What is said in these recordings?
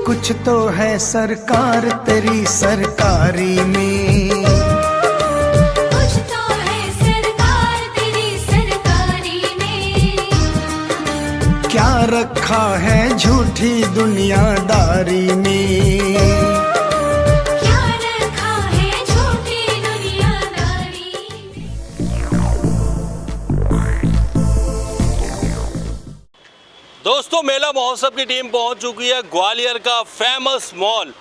कुछ तो है सरकार तेरी सरकारी में, कुछ तो है सरकार तेरी सरकारी में। क्या रखा है झूठी दुनियादारी में, क्या रखा है झूठी दुनियादारी में। दोस्तों, मेला महोत्सव की टीम पहुंच चुकी है ग्वालियर का फेमस मॉल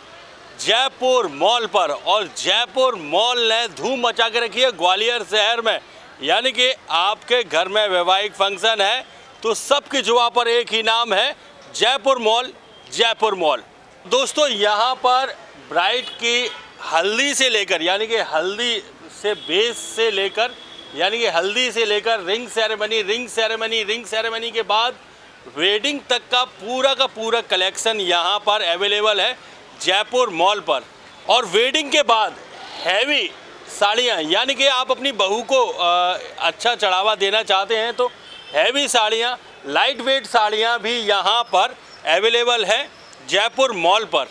जयपुर मॉल पर। और जयपुर मॉल ने धूम मचा के रखी है ग्वालियर शहर में। यानी कि आपके घर में वैवाहिक फंक्शन है तो सबकी जुबान पर एक ही नाम है, जयपुर मॉल। जयपुर मॉल दोस्तों, यहाँ पर ब्राइड की हल्दी से लेकर, यानी कि हल्दी से बेस से लेकर, यानी कि हल्दी से लेकर रिंग सेरेमनी के बाद वेडिंग तक का पूरा कलेक्शन यहाँ पर अवेलेबल है जयपुर मॉल पर। और वेडिंग के बाद हैवी साड़ियाँ, यानी कि आप अपनी बहू को अच्छा चढ़ावा देना चाहते हैं तो हैवी साड़ियाँ, लाइट वेट साड़ियाँ भी यहाँ पर अवेलेबल है जयपुर मॉल पर।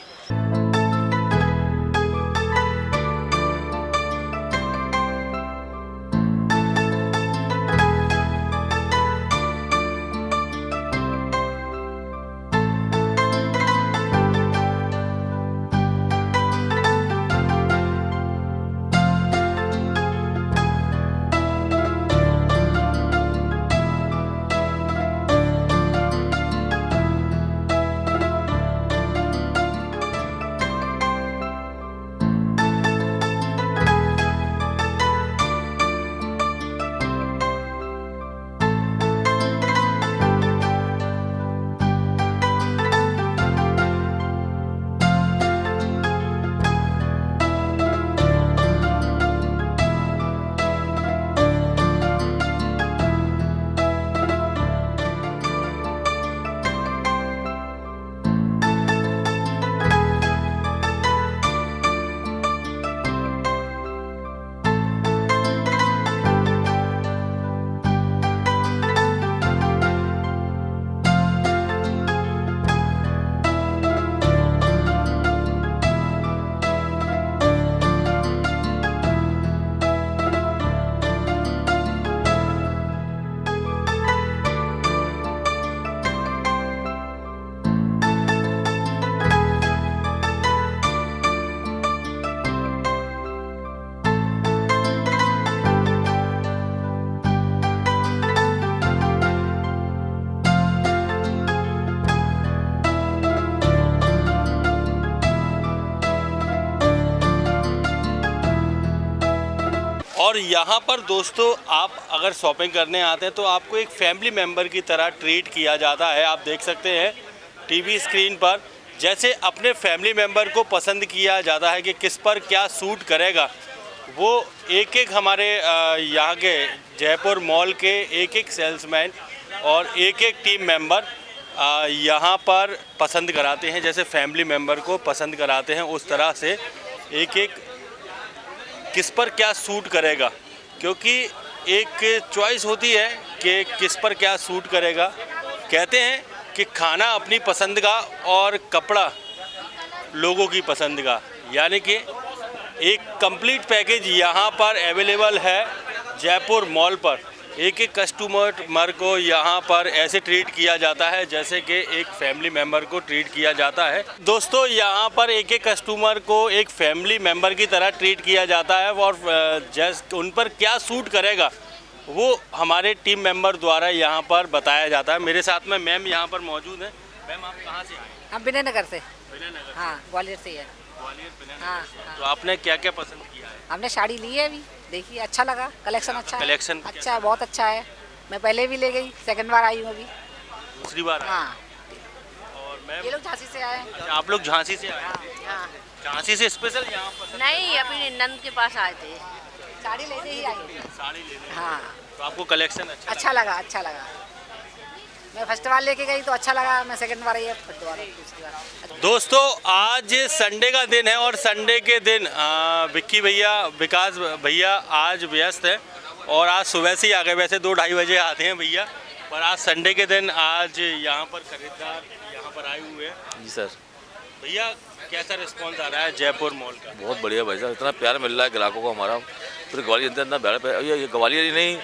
और यहाँ पर दोस्तों, आप अगर शॉपिंग करने आते हैं तो आपको एक फैमिली मेम्बर की तरह ट्रीट किया जाता है। आप देख सकते हैं टीवी स्क्रीन पर जैसे अपने फैमिली मेम्बर को पसंद किया जाता है कि किस पर क्या सूट करेगा, वो एक एक हमारे यहाँ के जयपुर मॉल के एक एक सेल्समैन और एक एक टीम मेंबर यहाँ पर पसंद कराते हैं। जैसे फैमिली मेम्बर को पसंद कराते हैं उस तरह से एक एक किस पर क्या सूट करेगा, क्योंकि एक चॉइस होती है कि किस पर क्या सूट करेगा। कहते हैं कि खाना अपनी पसंद का और कपड़ा लोगों की पसंद का, यानी कि एक कंप्लीट पैकेज यहाँ पर अवेलेबल है जयपुर मॉल पर। एक एक कस्टमर को यहाँ पर ऐसे ट्रीट किया जाता है जैसे कि एक फैमिली मेम्बर को ट्रीट किया जाता है। दोस्तों, यहाँ पर एक एक कस्टमर को एक फैमिली मेम्बर की तरह ट्रीट किया जाता है और जैसे उन पर क्या सूट करेगा वो हमारे टीम मेंबर द्वारा यहाँ पर बताया जाता है। मेरे साथ में मैम यहाँ पर मौजूद है। मैम, आप कहाँ से आए? हम विनयनगर से। विनयनगर? हाँ, ग्वालियर से ही है। ग्वालियर विनयनगर। हाँ, हाँ। तो आपने क्या क्या पसंद किया है? हमने साड़ी ली है अभी, देखिए अच्छा लगा, कलेक्शन अच्छा है। कलेक्शन अच्छा है, बहुत अच्छा है। मैं पहले भी ले गई, सेकंड बार आई हूँ अभी। दूसरी बार? हाँ। और मैम, ये लोग झांसी से आए हैं। आप लोग झांसी से आए? हाँ। झांसी से स्पेशल यहाँ पर? नहीं, अपनी नंद के पास आए थे। साड़ी लेने ही आई। साड़ी लेने? हाँ। तो आपको कलेक्शन अच्छा लगा, अच्छा लगा। मैं फर्स्ट बार लेके गई तो अच्छा लगा, मैं सेकंड बार आई है, फिर दोबारा दूसरी बार। दोस्तों, आज संडे का दिन है और संडे के दिन विक्की भैया, विकास भैया आज व्यस्त है और आज सुबह से ही आ गए। वैसे 2-2:30 बजे आते हैं भैया, पर आज संडे के दिन आज यहाँ पर खरीदार यहाँ पर आए हुए हैं। जी सर। भैया कैसा रिस्पांस आ रहा है जयपुर मॉल का? बहुत बढ़िया भाई साहब, इतना प्यार मिल रहा है ग्राहकों को हमारा। पूरे ग्वालियर अंदर इतना प्यार, ये ग्वालियर ही नहीं,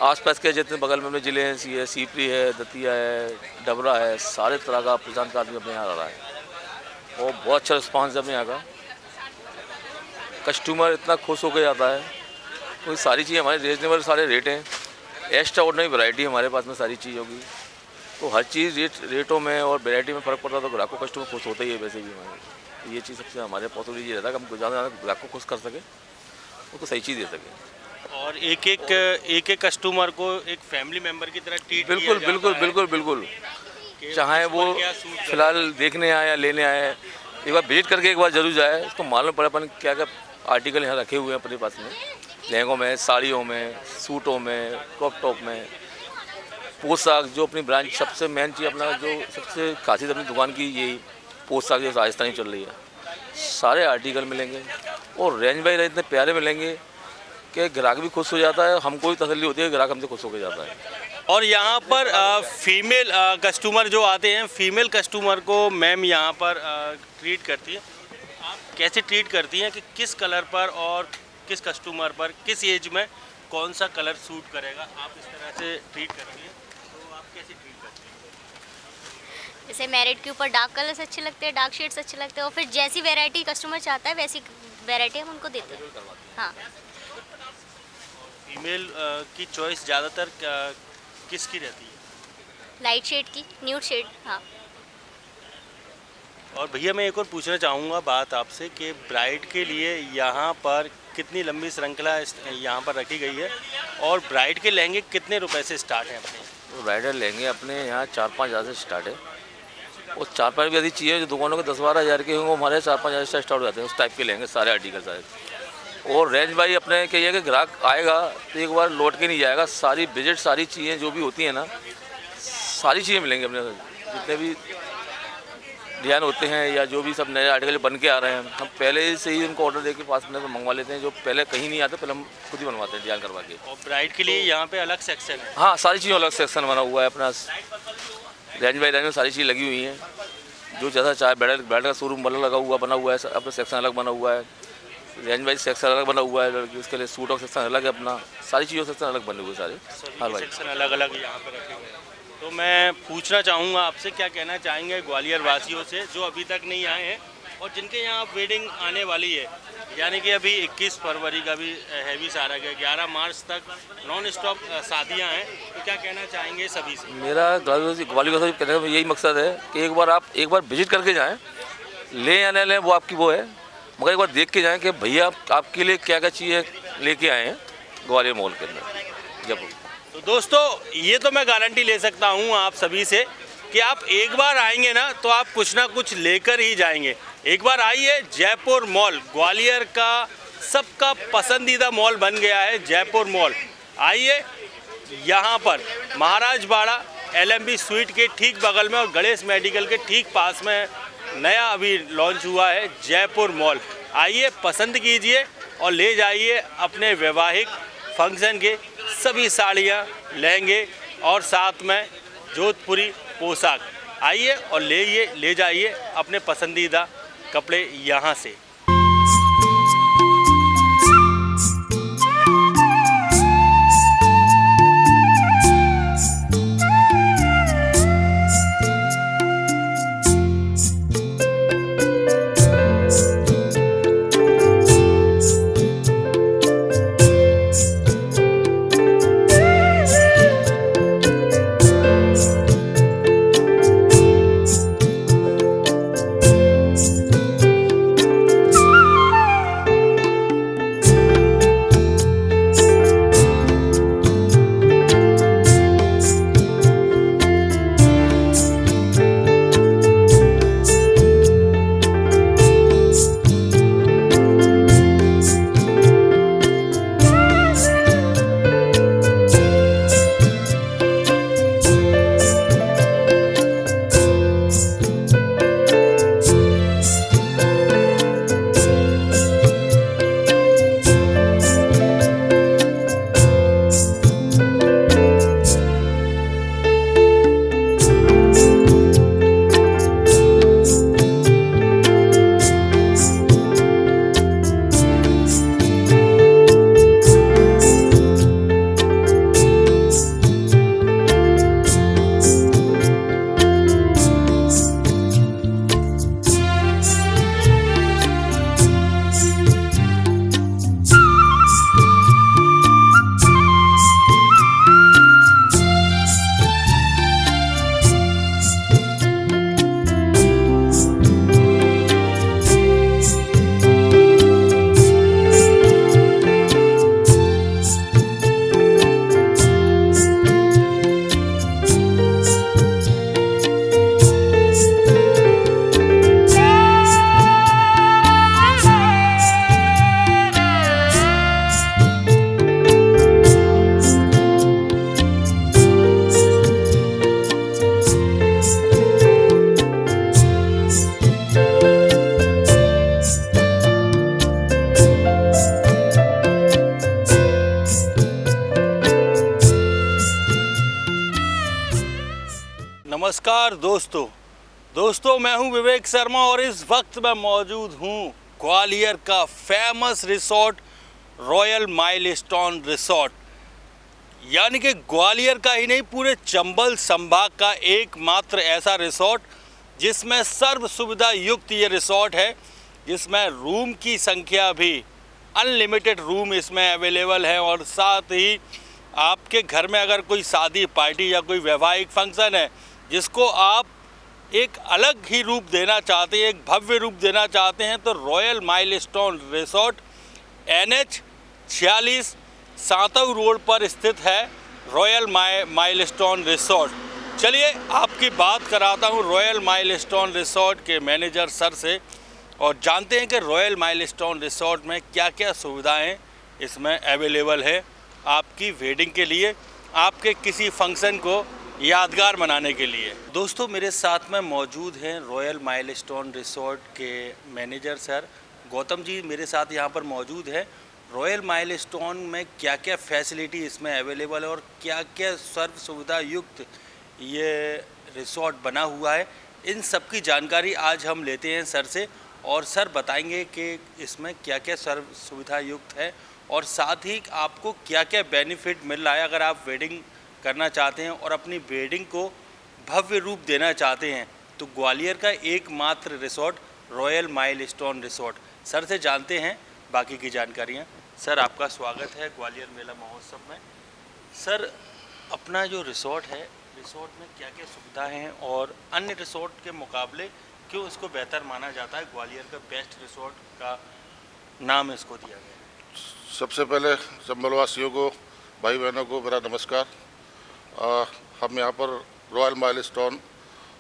आसपास के जितने बगल में अपने ज़िले हैं, सीपरी है, दतिया है, डबरा है, सारे तरह का पहचान का आदमी अपने यहाँ आ रहा है और बहुत अच्छा रिस्पांस है अपने यहाँ का। कस्टमर इतना खुश होकर जाता है क्योंकि सारी चीज़ें हमारे रीजनेबल सारे रेट हैं, एक्स्ट्रा ऑर्डिनरी वैरायटी हमारे पास में सारी चीज़ों की, तो हर चीज़ रेटों में और वैरायटी में फ़र्क पड़ता है, तो ग्राहकों कस्टमर खुश होता ही है। वैसे भी हमारे ये चीज़ सबसे हमारे पॉसिबल ये रहता है कि हम ज़्यादा ज़्यादा ग्राहक को खुश कर सकें, उनको सही चीज़ दे सकें। और एक कस्टमर को एक फैमिली मेंबर की तरह ट्रीट बिल्कुल बिल्कुल बिल्कुल बिल्कुल, चाहे वो फिलहाल देखने आए या लेने आए, एक बार विजिट करके एक बार जरूर जाए, उसको मालूम पड़े अपन क्या क्या आर्टिकल यहाँ रखे हुए हैं अपने पास में, लहंगों में, साड़ियों में, सूटों में, क्रॉप टॉप में, पोशाक। जो अपनी ब्रांच सबसे मेन चीज़ अपना जो सबसे खासियत अपनी दुकान की यही पोशाक जो राजस्थानी चल रही है, सारे आर्टिकल मिलेंगे और रेंज बाई रेंज इतने प्यारे मिलेंगे कि ग्राहक भी खुश हो जाता है, हमको भी तसल्ली होती है, ग्राहक हमसे खुश होकर जाता है। और यहाँ पर फीमेल कस्टमर जो आते हैं, फीमेल कस्टमर को मैम यहाँ पर ट्रीट करती है। आप कैसे ट्रीट करती हैं कि किस कलर पर और किस कस्टमर पर किस एज में कौन सा कलर सूट करेगा, आप इस तरह से ट्रीट करती हैं, तो आप कैसे ट्रीट करती हैं? जैसे मैरिड के ऊपर डार्क कलर्स अच्छे लगते हैं, डार्क शेड्स अच्छे लगते हैं, और फिर जैसी वैरायटी कस्टमर चाहता है वैसी वैरायटी हम उनको देते हैं। हाँ, फीमेल की चॉइस ज़्यादातर किसकी रहती है? लाइट शेड की, न्यूड शेड। हाँ, और भैया मैं एक और पूछना चाहूँगा बात आपसे कि ब्राइड के लिए यहाँ पर कितनी लंबी श्रृंखला यहाँ पर रखी गई है और ब्राइड के लहंगे कितने रुपए से स्टार्ट हैं अपने? तो ब्राइडल लहंगे अपने यहाँ 4-5 हज़ार से स्टार्ट है, और 4-5 भी अधिक चाहिए जो दुकानों के 10-12 हज़ार के होंगे, हमारे 4-5 हज़ार से स्टार्ट हो जाते हैं उस टाइप के लहंगे सारे आर्टिकल सारे। और रेंज भाई अपने क्या है कि ग्राहक आएगा तो एक बार लौट के नहीं जाएगा, सारी बजट सारी चीज़ें जो भी होती हैं ना, सारी चीज़ें मिलेंगी अपने, जितने भी डिज़ाइन होते हैं या जो भी सब नए आर्टिकल बन के आ रहे हैं, हम पहले से ही उनको ऑर्डर देके पास में मंगवा लेते हैं, जो पहले कहीं नहीं आते, पहले हम खुद ही बनवाते हैं डिज़ाइन करवा के। और ब्राइड के लिए यहाँ पे अलग सेक्शन है? हाँ, सारी चीज़ों अलग सेक्शन बना हुआ है अपना, रेंज बाई रेंज में सारी चीज़ लगी हुई हैं, जो जैसा चाहे ब्राइडल का शोरूम अलग लगा हुआ बना हुआ है, अपना सेक्शन अलग बना हुआ है, रेंज वाइज सेक्शन अलग बना हुआ है, उसके लिए सूट और सेक्शन अलग है अपना, सारी चीज़ों सेक्शन अलग बने हुए सारे। हाँ भाई, सेक्शन अलग अलग यहाँ पे रखे हुए हैं। तो मैं पूछना चाहूँगा आपसे, क्या कहना चाहेंगे ग्वालियर वासियों से जो अभी तक नहीं आए हैं और जिनके यहाँ वेडिंग आने वाली है, यानी कि अभी 21 फरवरी का भी हैवी सारा है, 11 मार्च तक नॉन स्टॉप शादियाँ हैं, तो क्या कहना चाहेंगे सभी से? मेरा ग्वालियर से कहने का यही मकसद है कि एक बार विजिट करके जाएँ, लें या न लें वो आपकी वो है, मगर एक बार देख के जाएँ कि भैया आपके लिए क्या क्या चीज़ें लेके आए हैं ग्वालियर मॉल के अंदर जब। तो दोस्तों ये तो मैं गारंटी ले सकता हूँ आप सभी से कि आप एक बार आएंगे ना तो आप कुछ ना कुछ लेकर ही जाएंगे। एक बार आइए, जयपुर मॉल ग्वालियर का सबका पसंदीदा मॉल बन गया है जयपुर मॉल। आइए, यहाँ पर महाराज बाड़ा LMB स्वीट के ठीक बगल में और गणेश मेडिकल के ठीक पास में नया अभी लॉन्च हुआ है जयपुर मॉल। आइए, पसंद कीजिए और ले जाइए अपने वैवाहिक फंक्शन के सभी साड़ियाँ, लहंगे और साथ में जोधपुरी पोशाक। आइए और ले जाइए अपने पसंदीदा कपड़े यहाँ से। नमस्कार दोस्तों मैं हूं विवेक शर्मा और इस वक्त मैं मौजूद हूं ग्वालियर का famous resort royal milestone resort, यानी कि ग्वालियर का ही नहीं पूरे चंबल संभाग का एकमात्र ऐसा रिसोर्ट जिसमें सर्व सुविधा युक्त ये रिसोर्ट है, जिसमें रूम की संख्या भी अनलिमिटेड रूम इसमें अवेलेबल है। और साथ ही आपके घर में अगर कोई शादी पार्टी या कोई वैवाहिक फंक्शन है जिसको आप एक अलग ही रूप देना चाहते हैं, एक भव्य रूप देना चाहते हैं, तो royal milestone resort NH 46 Satav road पर स्थित है रॉयल माइलस्टोन रिसोर्ट। चलिए आपकी बात कराता हूं रॉयल माइलस्टोन रिसोर्ट के मैनेजर सर से और जानते हैं कि रॉयल माइलस्टोन रिसोर्ट में क्या क्या सुविधाएं इसमें अवेलेबल है आपकी वेडिंग के लिए, आपके किसी फंक्शन को यादगार बनाने के लिए। दोस्तों मेरे साथ में मौजूद हैं रॉयल माइलस्टोन रिसोर्ट के मैनेजर सर गौतम जी मेरे साथ यहाँ पर मौजूद है। रॉयल माइलस्टोन में क्या क्या फैसिलिटी इसमें अवेलेबल है और क्या क्या सर्व सुविधा युक्त ये रिसोर्ट बना हुआ है, इन सब की जानकारी आज हम लेते हैं सर से। और सर बताएंगे कि इसमें क्या क्या सर्व सुविधा युक्त है और साथ ही आपको क्या क्या बेनिफिट मिल रहा है अगर आप वेडिंग करना चाहते हैं और अपनी वेडिंग को भव्य रूप देना चाहते हैं, तो ग्वालियर का एकमात्र resort royal milestone resort. Sir से जानते हैं बाकी की जानकारियाँ। सर आपका स्वागत है ग्वालियर मेला महोत्सव में। सर अपना जो रिसोर्ट है, रिसोर्ट में क्या क्या सुविधाएं हैं और अन्य रिसोर्ट के मुकाबले क्यों इसको बेहतर माना जाता है, ग्वालियर का बेस्ट रिसोर्ट का नाम इसको दिया गया है? सबसे पहले चंबलवासियों को, भाई बहनों को मेरा नमस्कार। हम यहाँ पर रॉयल माइलस्टोन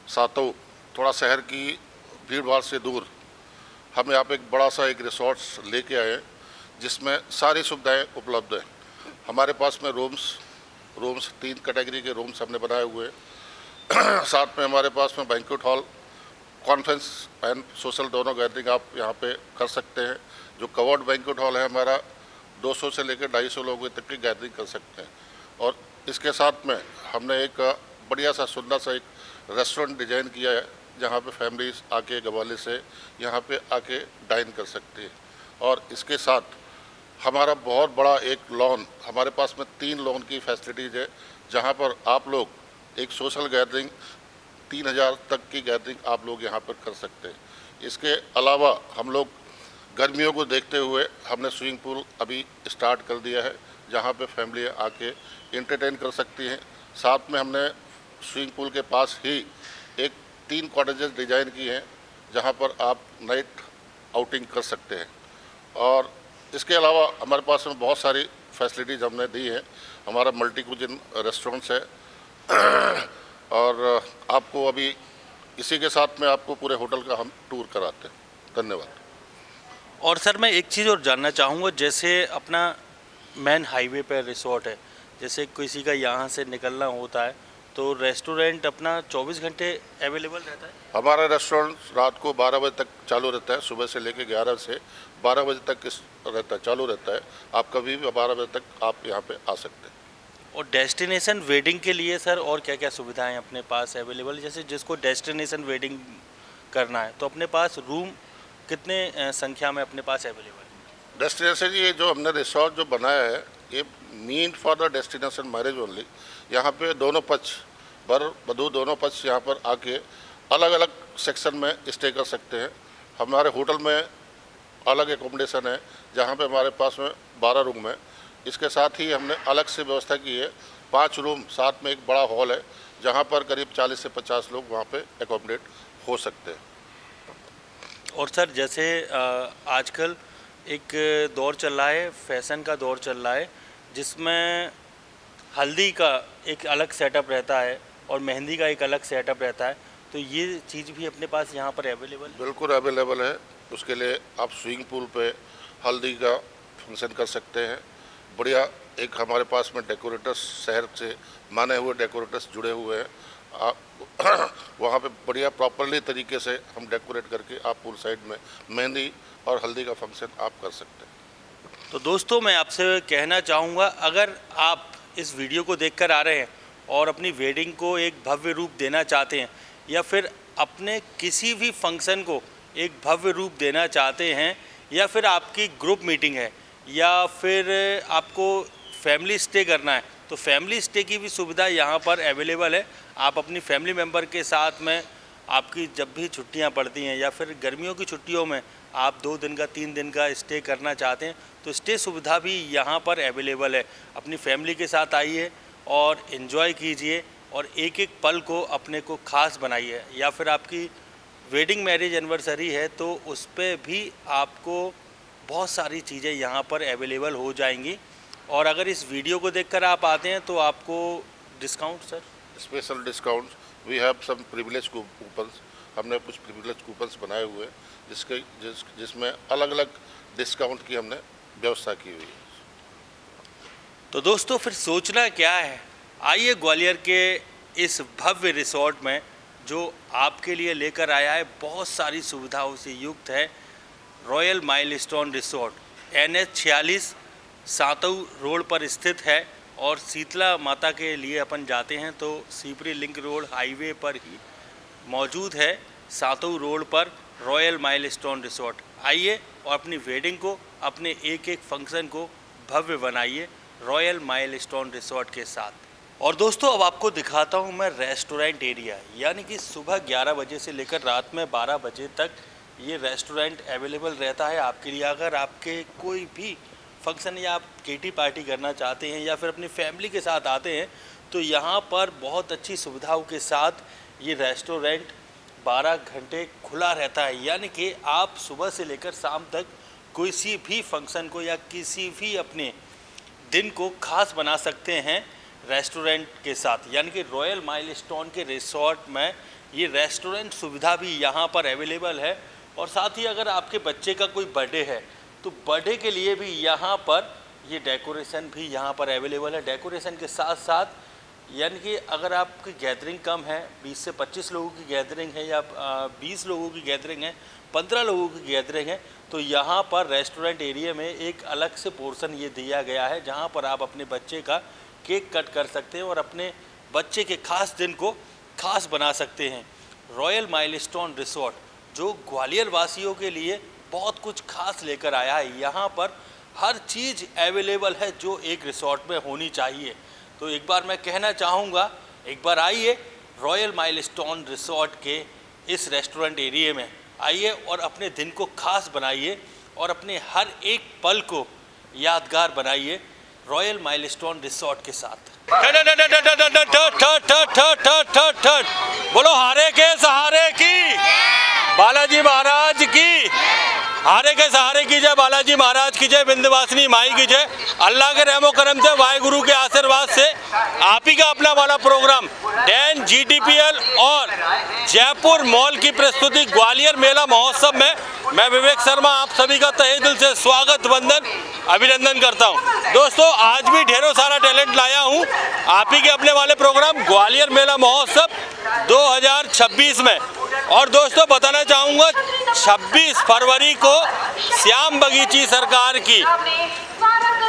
सातव, थोड़ा शहर की भीड़ भाड़ से दूर, हम यहाँ पे एक बड़ा सा एक रिसोर्ट लेके आए हैं जिसमें सारी सुविधाएं उपलब्ध हैं। हमारे पास में रूम्स 3 कैटेगरी के रूम्स हमने बनाए हुए हैं। साथ में हमारे पास में banquet hall, conference and social दोनों गैदरिंग आप यहाँ पे कर सकते हैं। जो कवर्ड बैंक्वेट हॉल है हमारा 200 से लेकर 250 लोगों तक की गैदरिंग कर सकते हैं। और इसके साथ में हमने एक बढ़िया सा सुंदर सा एक रेस्टोरेंट डिजाइन किया है जहाँ पे फैमिलीज आके ग्वालियर से यहाँ पे आके डाइन कर सकती है। और इसके साथ हमारा बहुत बड़ा एक लॉन, हमारे पास में 3 लॉन की फैसिलिटीज़ है जहाँ पर आप लोग एक सोशल गैदरिंग 3000 तक की गैदरिंग आप लोग यहाँ पर कर सकते हैं। इसके अलावा हम लोग गर्मियों को देखते हुए हमने स्विमिंग पूल अभी स्टार्ट कर दिया है जहाँ पे फैमिली आके इंटरटेन कर सकती हैं। साथ में हमने स्विमिंग पूल के पास ही एक 3 कॉटेजेस डिज़ाइन की हैं जहाँ पर आप नाइट आउटिंग कर सकते हैं। और इसके अलावा हमारे पास में बहुत सारी फैसिलिटीज़ हमने दी हैं। हमारा मल्टी कुजिन रेस्टोरेंट्स है और आपको अभी इसी के साथ में आपको पूरे होटल का हम टूर कराते हैं। धन्यवाद। और सर मैं एक चीज़ और जानना चाहूँगा, जैसे अपना मेन हाईवे पर रिसोर्ट है, जैसे किसी का यहाँ से निकलना होता है तो रेस्टोरेंट अपना 24 घंटे अवेलेबल रहता है? हमारा रेस्टोरेंट रात को 12 बजे तक चालू रहता है, सुबह से लेकर 11 से 12 बजे तक चालू रहता है। आप कभी भी 12 बजे तक आप यहाँ पे आ सकते हैं। और डेस्टिनेशन वेडिंग के लिए सर और क्या क्या सुविधाएं अपने पास अवेलेबल, जैसे जिसको डेस्टिनेशन वेडिंग करना है तो अपने पास रूम कितने संख्या में अपने पास अवेलेबल है? डेस्टिनेशन ये जो हमने रिसोर्ट जो बनाया है ये mean for the destination marriage only. यहाँ पे दोनों पक्ष, वर वधू दोनों पक्ष यहाँ पर आके अलग अलग सेक्शन में स्टे कर सकते हैं। हमारे होटल में अलग एकोमोडेशन है जहाँ पे हमारे पास में 12 रूम है। इसके साथ ही हमने अलग से व्यवस्था की है 5 रूम, साथ में एक बड़ा हॉल है जहाँ पर करीब 40 से 50 लोग वहाँ पे एकोमोडेट हो सकते हैं। और सर जैसे आजकल एक दौर चल रहा है, फैशन का दौर चल रहा है, जिसमें हल्दी का एक अलग सेटअप रहता है और मेहंदी का एक अलग सेटअप रहता है, तो ये चीज़ भी अपने पास यहाँ पर अवेलेबल है? बिल्कुल अवेलेबल है। उसके लिए आप स्विमिंग पूल पे हल्दी का फंक्शन कर सकते हैं। बढ़िया एक हमारे पास में डेकोरेटर्स, शहर से माने हुए डेकोरेटर्स जुड़े हुए हैं। आप वहाँ पे बढ़िया प्रॉपरली तरीके से हम डेकोरेट करके आप पूल साइड में मेहंदी और हल्दी का फंक्शन आप कर सकते हैं। तो दोस्तों मैं आपसे कहना चाहूँगा, अगर आप इस वीडियो को देखकर आ रहे हैं और अपनी वेडिंग को एक भव्य रूप देना चाहते हैं, या फिर अपने किसी भी फंक्शन को एक भव्य रूप देना चाहते हैं, या फिर आपकी ग्रुप मीटिंग है, या फिर आपको फैमिली स्टे करना है, तो फैमिली स्टे की भी सुविधा यहाँ पर अवेलेबल है। आप अपनी फैमिली मेम्बर के साथ में आपकी जब भी छुट्टियाँ पड़ती हैं या फिर गर्मियों की छुट्टियों में आप 2 दिन का 3 दिन का स्टे करना चाहते हैं तो स्टे सुविधा भी यहाँ पर अवेलेबल है। अपनी फैमिली के साथ आइए और एंजॉय कीजिए और एक एक पल को अपने को खास बनाइए। या फिर आपकी वेडिंग मैरिज एनिवर्सरी है तो उस पर भी आपको बहुत सारी चीज़ें यहाँ पर अवेलेबल हो जाएंगी। और अगर इस वीडियो को देखकर आप आते हैं तो आपको discount sir, special discount, we have some privilege coupons. हमने कुछ प्रिविलेज कूपन्स बनाए हुए हैं जिसमें अलग अलग डिस्काउंट की हमने व्यवस्था की हुई है। तो दोस्तों फिर सोचना क्या है, आइए ग्वालियर के इस भव्य रिसोर्ट में जो आपके लिए लेकर आया है, बहुत सारी सुविधाओं से युक्त है। रॉयल माइलस्टोन रिसोर्ट NH 46 सातऊ रोड पर स्थित है और शीतला माता के लिए अपन जाते हैं तो सीपरी लिंक रोड हाईवे पर ही मौजूद है। सातऊ रोड पर रॉयल माइलस्टोन रिसोर्ट आइए और अपनी वेडिंग को, अपने एक एक फंक्शन को भव्य बनाइए रॉयल माइलस्टोन रिसोर्ट के साथ। और दोस्तों अब आपको दिखाता हूं मैं रेस्टोरेंट एरिया, यानी कि सुबह 11 बजे से लेकर रात में 12 बजे तक ये रेस्टोरेंट अवेलेबल रहता है आपके लिए। अगर आपके कोई भी फंक्शन या आप किटी पार्टी करना चाहते हैं या फिर अपनी फैमिली के साथ आते हैं तो यहाँ पर बहुत अच्छी सुविधाओं के साथ ये रेस्टोरेंट 12 घंटे खुला रहता है। यानी कि आप सुबह से लेकर शाम तक किसी भी फंक्शन को या किसी भी अपने दिन को खास बना सकते हैं रेस्टोरेंट के साथ। यानी कि रॉयल माइलस्टोन के रिसोर्ट में ये रेस्टोरेंट सुविधा भी यहाँ पर अवेलेबल है। और साथ ही अगर आपके बच्चे का कोई बर्थडे है तो बर्थडे के लिए भी यहाँ पर ये डेकोरेशन भी यहाँ पर अवेलेबल है। डेकोरेशन के साथ साथ यानी कि अगर आपकी गैदरिंग कम है, 20 से 25 लोगों की गैदरिंग है या 20 लोगों की गैदरिंग है, 15 लोगों की गैदरिंग है, तो यहाँ पर रेस्टोरेंट एरिया में एक अलग से पोर्शन ये दिया गया है जहाँ पर आप अपने बच्चे का केक कट कर सकते हैं और अपने बच्चे के खास दिन को खास बना सकते हैं। रॉयल माइलस्टोन रिसोर्ट जो ग्वालियर वासियों के लिए बहुत कुछ खास लेकर आया है। यहाँ पर हर चीज़ अवेलेबल है जो एक रिसोर्ट में होनी चाहिए। तो एक बार मैं कहना चाहूँगा, एक बार आइए रॉयल माइलस्टोन रिसोर्ट के इस रेस्टोरेंट एरिया में आइए और अपने दिन को खास बनाइए और अपने हर एक पल को यादगार बनाइए रॉयल माइलस्टोन रिसोर्ट के साथ। बोलो हारे के सहारे की, बालाजी महाराज की, हारे के सहारे की जय, बालाजी महाराज की जय, विंध्यवासिनी माई की जय। अल्लाह के रहमो करम से, वाहेगुरु के आशीर्वाद से आप ही का अपना वाला प्रोग्राम डैन GTPL और जयपुर मॉल की प्रस्तुति ग्वालियर मेला महोत्सव में मैं विवेक शर्मा आप सभी का तहे दिल से स्वागत वंदन अभिनंदन करता हूं। दोस्तों आज भी ढेरों सारा टैलेंट लाया हूं आप ही के अपने वाले प्रोग्राम ग्वालियर मेला महोत्सव 2026 में। और दोस्तों बताना चाहूँगा 26 फरवरी को श्याम बगीची सरकार की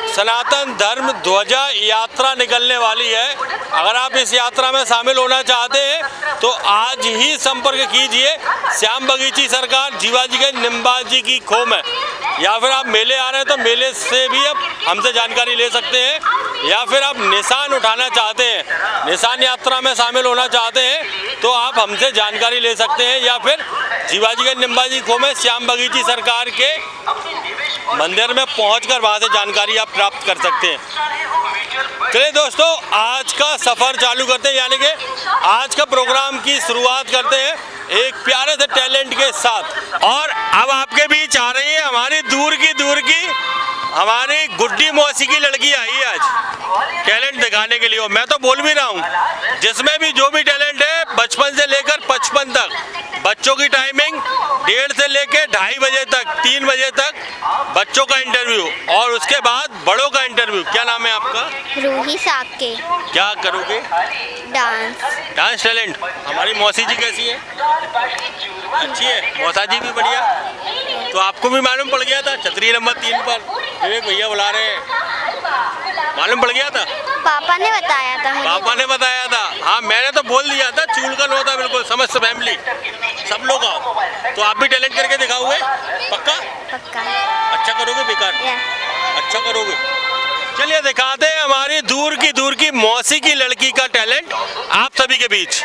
सनातन धर्म ध्वजा यात्रा निकलने वाली है। अगर आप इस यात्रा में शामिल होना चाहते हैं तो आज ही संपर्क कीजिए श्याम बगीची सरकार, जीवाजीगंज निम्बाजी की खो में। या फिर आप मेले आ रहे हैं तो मेले से भी आप हमसे जानकारी ले सकते हैं, या फिर आप निशान उठाना चाहते हैं, निशान यात्रा में शामिल होना चाहते हैं तो आप हमसे जानकारी ले सकते हैं, या फिर जीवाजीगंज निम्बाजी खो में श्याम बगीची सरकार के मंदिर में पहुंचकर वहां से जानकारी आप प्राप्त कर सकते हैं। चलिए दोस्तों आज का सफ़र चालू करते हैं, यानी कि आज का प्रोग्राम की शुरुआत करते हैं एक प्यारे से टैलेंट के साथ। और अब आपके बीच आ रही है हमारी दूर की हमारी गुड्डी मौसी की लड़की आई है आज टैलेंट दिखाने के लिए। और मैं तो बोल भी रहा हूँ जिसमें भी जो भी टैलेंट है बचपन से लेकर 55 तक, बच्चों की टाइमिंग 1:30 से लेकर 2:30 बजे तक, 3 बजे तक बच्चों का इंटरव्यू और उसके बाद बड़ों का इंटरव्यू। क्या नाम है आपका? रूही साके। क्या करोगे? Dance talent. हमारी मौसी जी कैसी है? अच्छी है। मौसा जी भी बढ़िया। तो आपको भी मालूम पड़ गया था छतरी नंबर 3 पर विवेक भैया बुला रहे हैं, मालूम पड़ गया था? पापा ने बताया था मुझे। पापा ने बताया था। हाँ मैंने तो बोल दिया था, चूलकन होता बिल्कुल, समस्त फैमिली सब लोग आओ। तो आप भी टैलेंट करके दिखाओगे? पक्का? पक्का। अच्छा करोगे बेकार? अच्छा करोगे। चलिए दिखाते हैं हमारी दूर की मौसी की लड़की का टैलेंट आप सभी के बीच।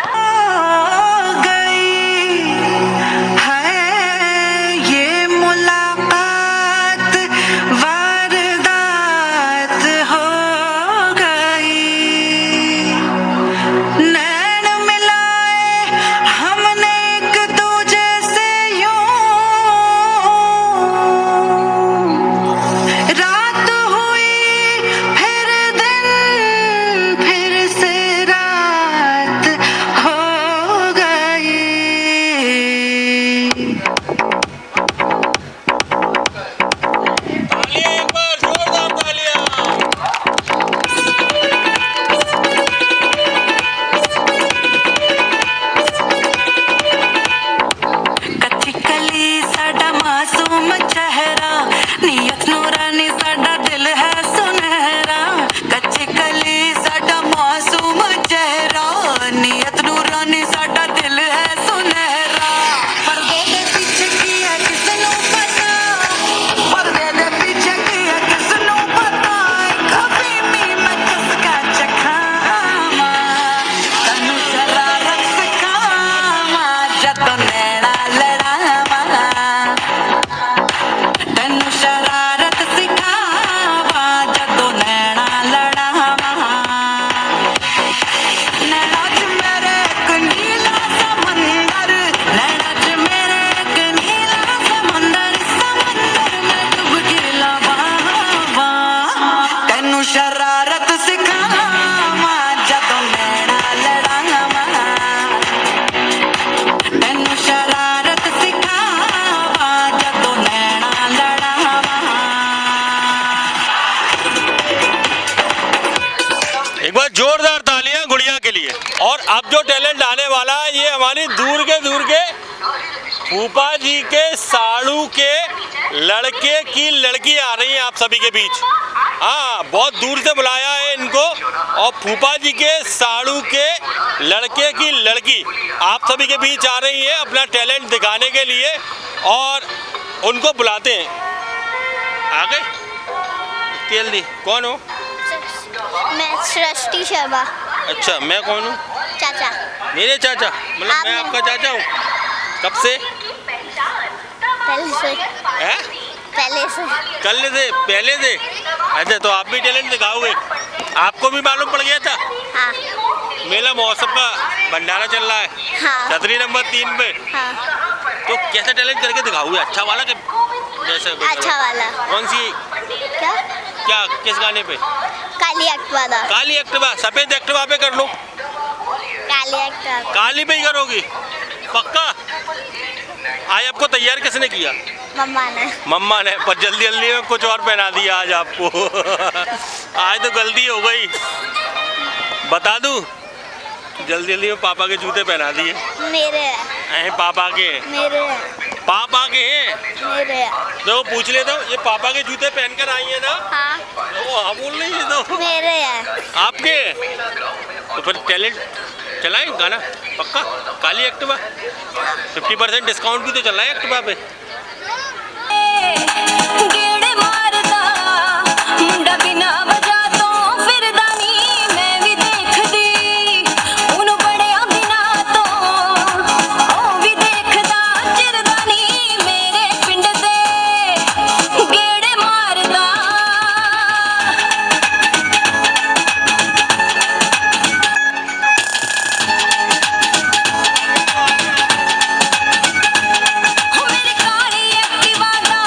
जोरदार तालियां गुड़िया के लिए। और अब जो टैलेंट आने वाला है ये हमारी दूर के फूफा जी के साड़ू के लड़के की लड़की आ रही है आप सभी के बीच। हाँ बहुत दूर से बुलाया है इनको और फूफा जी के साड़ू के लड़के की लड़की आप सभी के बीच आ रही है अपना टैलेंट दिखाने के लिए और उनको बुलाते हैं। आ गए? तेल दी। कौन हो? मैं सृष्टि शर्मा। अच्छा मैं कौन हूँ? चाचा। मेरे चाचा? मतलब मैं आपका चाचा हूँ? कब से? पहले से। है? पहले से। पहले से? अच्छा तो आप भी टैलेंट दिखाओगे? आपको भी मालूम पड़ गया था? हाँ। मेला महोत्सव का भंडारा चल रहा है। हाँ। छतरी नंबर 3 पे। हाँ। तो कैसा टैलेंट करके दिखाओगे? अच्छा वाला कि जैसा? अच्छा वाला। कौन सी? क्या किस गाने पे? काली एक्टिवा। काली एक्टिवा? सफेद एक्टिवा पे कर लो। काली एक्टिवा। काली पे ही करोगी? पक्का? आज आपको तैयार किसने किया? मम्मा ने। पर जल्दी में कुछ और पहना दिया आज आपको। आज तो गलती हो गई। बता दूं? जल्दी में पापा के जूते पहना दिए। मेरे हैं पापा के? मेरे पापा के हैं? मेरे तो पूछ लेता हूँ, ये पापा के जूते पहनकर आई है ना? हाँ। हाँ बोल रही है तो। मेरे हैं। आपके? तो फिर टैलेंट चलाएं गाना पक्का? काली एक्टिवा 50% डिस्काउंट भी तो चल रहा है एक्टिवा पे। मेरे काली एक्टिवा दा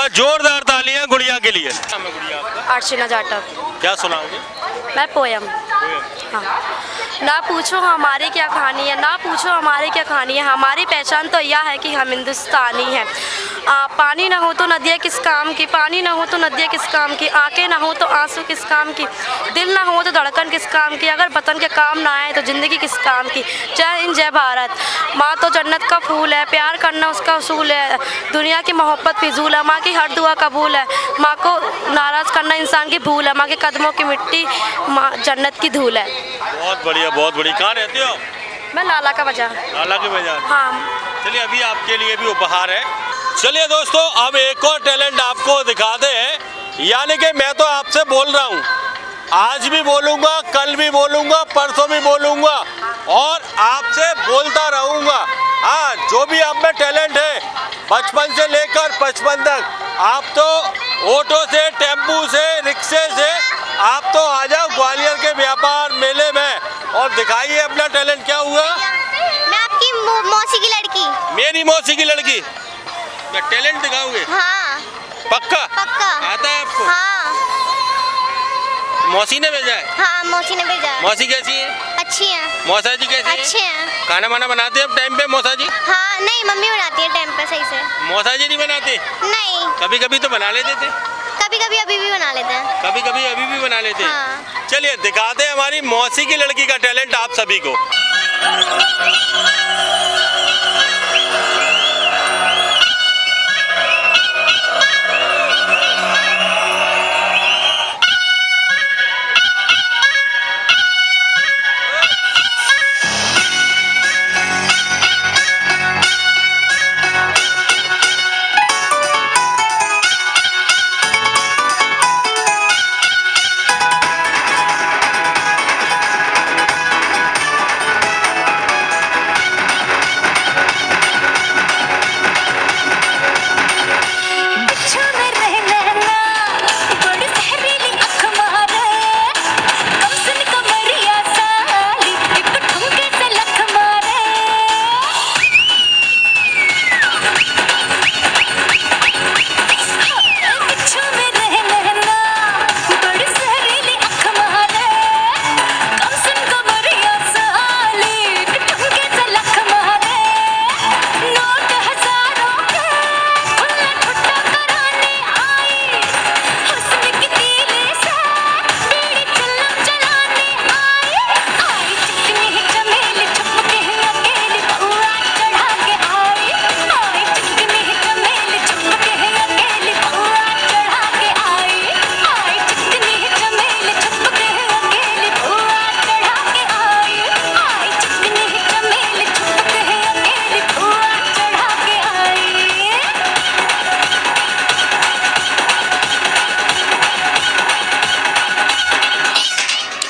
बार जोरदार तालियां गुड़िया के लिए। नाम है गुड़िया आपका? अर्चना जाटव। क्या सुनाओगे? मैं पोयम। हाँ। ना पूछो हमारी क्या कहानी है, ना पूछो हमारी क्या कहानी है, हमारी पहचान तो यह है कि हम हिंदुस्तानी हैं। पानी ना हो तो नदियाँ किस काम की, पानी ना हो तो नदियाँ किस काम की, आंखें ना हो तो आंसू किस काम की, दिल ना हो तो धड़कन किस काम की, अगर वतन के काम ना आए तो ज़िंदगी किस काम की। जय हिंद जय भारत। माँ तो जन्नत का फूल है, प्यार करना उसका उसूल है, दुनिया की मोहब्बत फिजूल है, माँ की हर दुआ कबूल है, माँ को नाराज़ करना इंसान की भूल है, माँ के कदमों की मिट्टी माँ जन्नत की धूल है। बहुत बढ़िया, बहुत बढ़िया। कहाँ रहते हो? मैं लाला का बाजार। लाला के बाजार। हाँ। चलिए अभी आपके लिए भी उपहार है। चलिए दोस्तों, अब एक और टैलेंट आपको दिखाते हैं। यानी कि मैं तो आपसे बोल रहा हूँ, आज भी बोलूँगा, कल भी बोलूँगा, परसों भी बोलूँगा और आपसे बोलता रहूँगा। हाँ, जो भी आप में टैलेंट है, बचपन से लेकर 55 तक, आप तो ऑटो से, टेम्पू से, रिक्शे से, आप तो आ जाओ ग्वालियर के व्यापार मेले में और दिखाइए अपना टैलेंट। क्या हुआ? मैं आपकी मौसी की लड़की। मेरी मौसी की लड़की। मैं टैलेंट दिखाओगे? हाँ। पक्का? पक्का। आता है आपको? हाँ। मौसी ने भेजा है? हाँ, मौसी ने भेजा है। मौसी कैसी है? अच्छी है। मौसा जी कैसी है? अच्छे हैं। खाना वाना बनाते हैं अब टाइम पे मौसा जी? हाँ, नहीं मम्मी बनाती है टाइम पे सही से। मौसा जी नहीं बनाते? नहीं, कभी कभी तो बना लेते थे। कभी कभी अभी भी बना लेते हैं। कभी कभी अभी भी बना लेते हैं। हाँ। चलिए दिखाते हैं हमारी मौसी की लड़की का टैलेंट आप सभी को।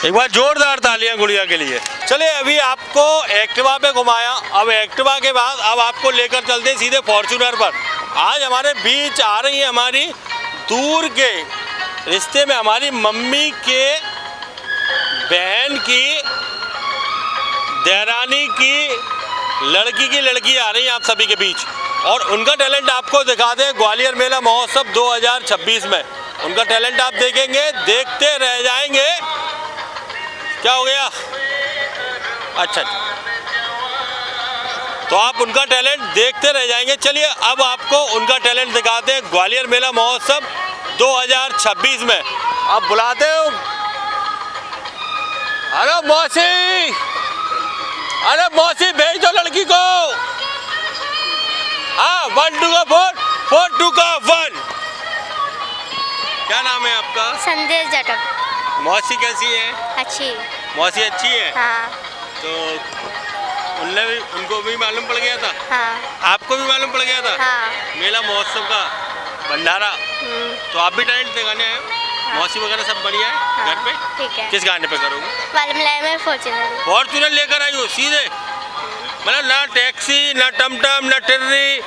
एक बार जोरदार तालियां गुड़िया के लिए। चलिए अभी आपको एक्टिवा पे घुमाया, अब एक्टिवा के बाद अब आपको लेकर चलते सीधे फॉर्च्यूनर पर। आज हमारे बीच आ रही है हमारी दूर के रिश्ते में हमारी मम्मी के बहन की देरानी की लड़की आ रही है आप सभी के बीच और उनका टैलेंट आपको दिखा दें ग्वालियर मेला महोत्सव 2026 में। उनका टैलेंट आप देखेंगे, देखते रह जाएंगे। क्या हो गया? अच्छा, तो आप उनका टैलेंट देखते रह जाएंगे। चलिए अब आपको उनका टैलेंट दिखाते हैं ग्वालियर मेला महोत्सव 2026 में। अब बुलाते हो, अरे मौसी भेज दो लड़की को। हाँ, 1 2 का 4 4 2 का 1। क्या नाम है आपका? संदेश जाटव। मौसी कैसी है? अच्छी। मौसी अच्छी है? हाँ। तो उनको भी मालूम पड़ गया था? हाँ। आपको भी मालूम पड़ गया था? हाँ। मेला महोत्सव का भंडारा। तो आप भी टैलेंट दिखाने आए हो? हाँ। मौसी वगैरह सब बढ़िया है? हाँ। घर पे? ठीक है। किस गाने पे करोगे? में फॉर्च्यूनर। फॉर्च्यूनर लेकर आई हो सीधे? मतलब ना टैक्सी, ना टमटम, ना टिर्री,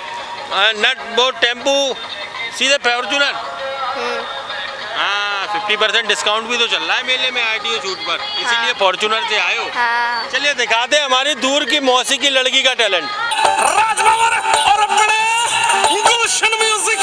ना वो टेम्पू, सीधे फॉर्च्यूनर। हाँ, 50% डिस्काउंट भी तो चल रहा है मेले में आरटीओ छूट पर, इसीलिए फॉर्च्यूनर से आए हो। हाँ। चलिए दिखाते हैं हमारी दूर की मौसी की लड़की का टैलेंट। राजनगर और अपने गुलशन म्यूजिक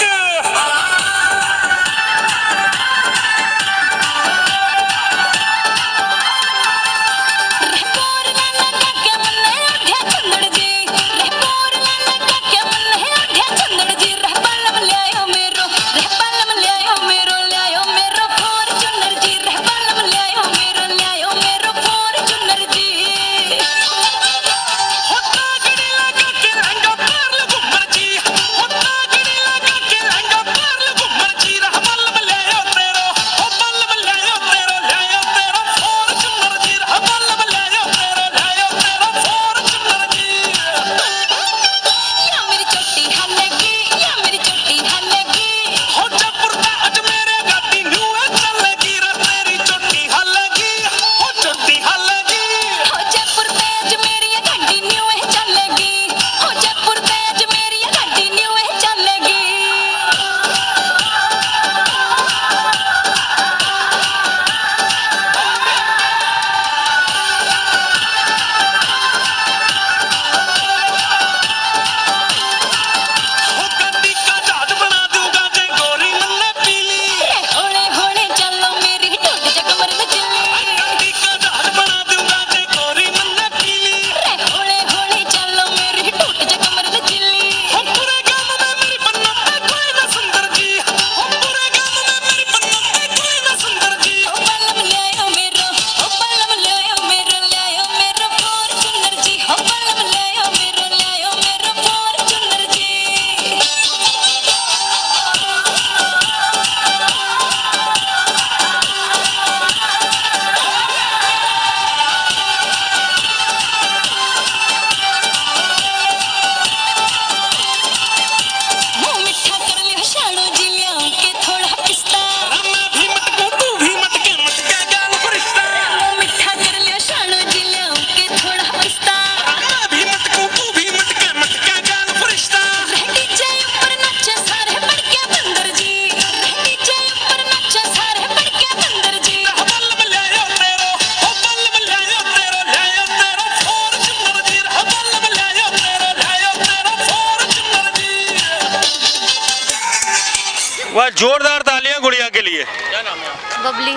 बार जोरदार तालियां गुड़िया के लिए। क्या नाम है आपका? बबली।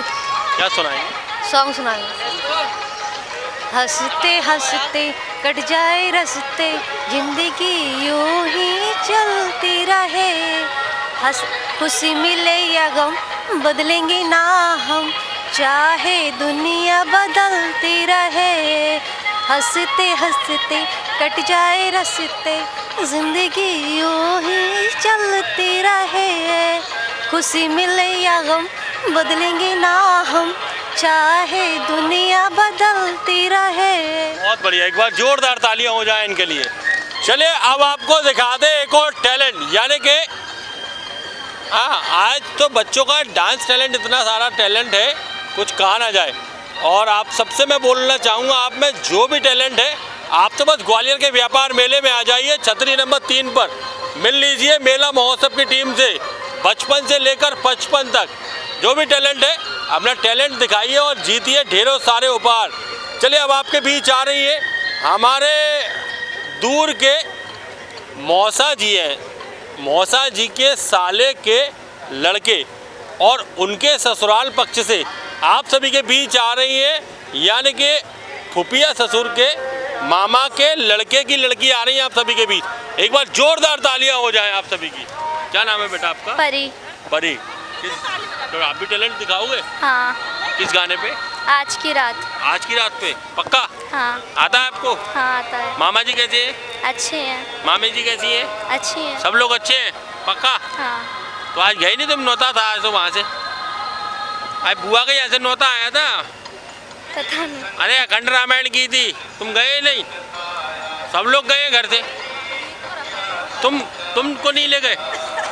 क्या सुनाएंगे? सॉन्ग सुनाएंगे। हंसते हंसते कट जाए रस्ते, जिंदगी यूं ही चलती रहे। खुशी मिले या गम बदलेंगे ना हम, चाहे दुनिया बदलती रहे। हंसते हंसते कट जाए रस्ते, जिंदगी यूं ही चलती रहे। खुशी मिले या गम बदलेंगे ना हम, चाहे दुनिया बदलती रहे। बहुत बढ़िया, एक बार जोरदार तालियां हो जाए इनके लिए। चलिए अब आपको दिखा दे एक और टैलेंट, यानी कि हाँ, आज तो बच्चों का डांस टैलेंट इतना सारा टैलेंट है कुछ कहा ना जाए। और आप सबसे मैं बोलना चाहूँगा, आप में जो भी टैलेंट है आप तो बस ग्वालियर के व्यापार मेले में आ जाइए, छतरी नंबर 3 पर मिल लीजिए मेला महोत्सव की टीम से। बचपन से लेकर 55 तक जो भी टैलेंट है अपना टैलेंट दिखाइए और जीतिए ढेरों सारे उपहार। चलिए अब आपके बीच आ रही है हमारे दूर के मौसा जी हैं, मौसा जी के साले के लड़के और उनके ससुराल पक्ष से आप सभी के बीच आ रही है, यानी कि फुफिया ससुर के मामा के लड़के की लड़की आ रही है आप सभी के बीच। एक बार जोरदार तालियां हो जाएं आप सभी की। क्या नाम है बेटा आपका? परी। परी, तो आप भी टैलेंट दिखाओगे? हाँ। किस गाने पे? आज की रात। आज की रात पे? पक्का? हाँ। आता है आपको? हाँ आता है। मामा जी कैसे हैं? अच्छे हैं। मामी जी कैसी है? अच्छी हैं। सब लोग अच्छे हैं? पक्का? हाँ। तो आज गए नहीं तुम? नौता था आज तो वहाँ से, आज बुआ के यहाँ से नौता आया था। पता नहीं। अरे अखंड रामायण की थी, तुम गए नहीं? सब लोग गए घर से, तुमको नहीं ले गए?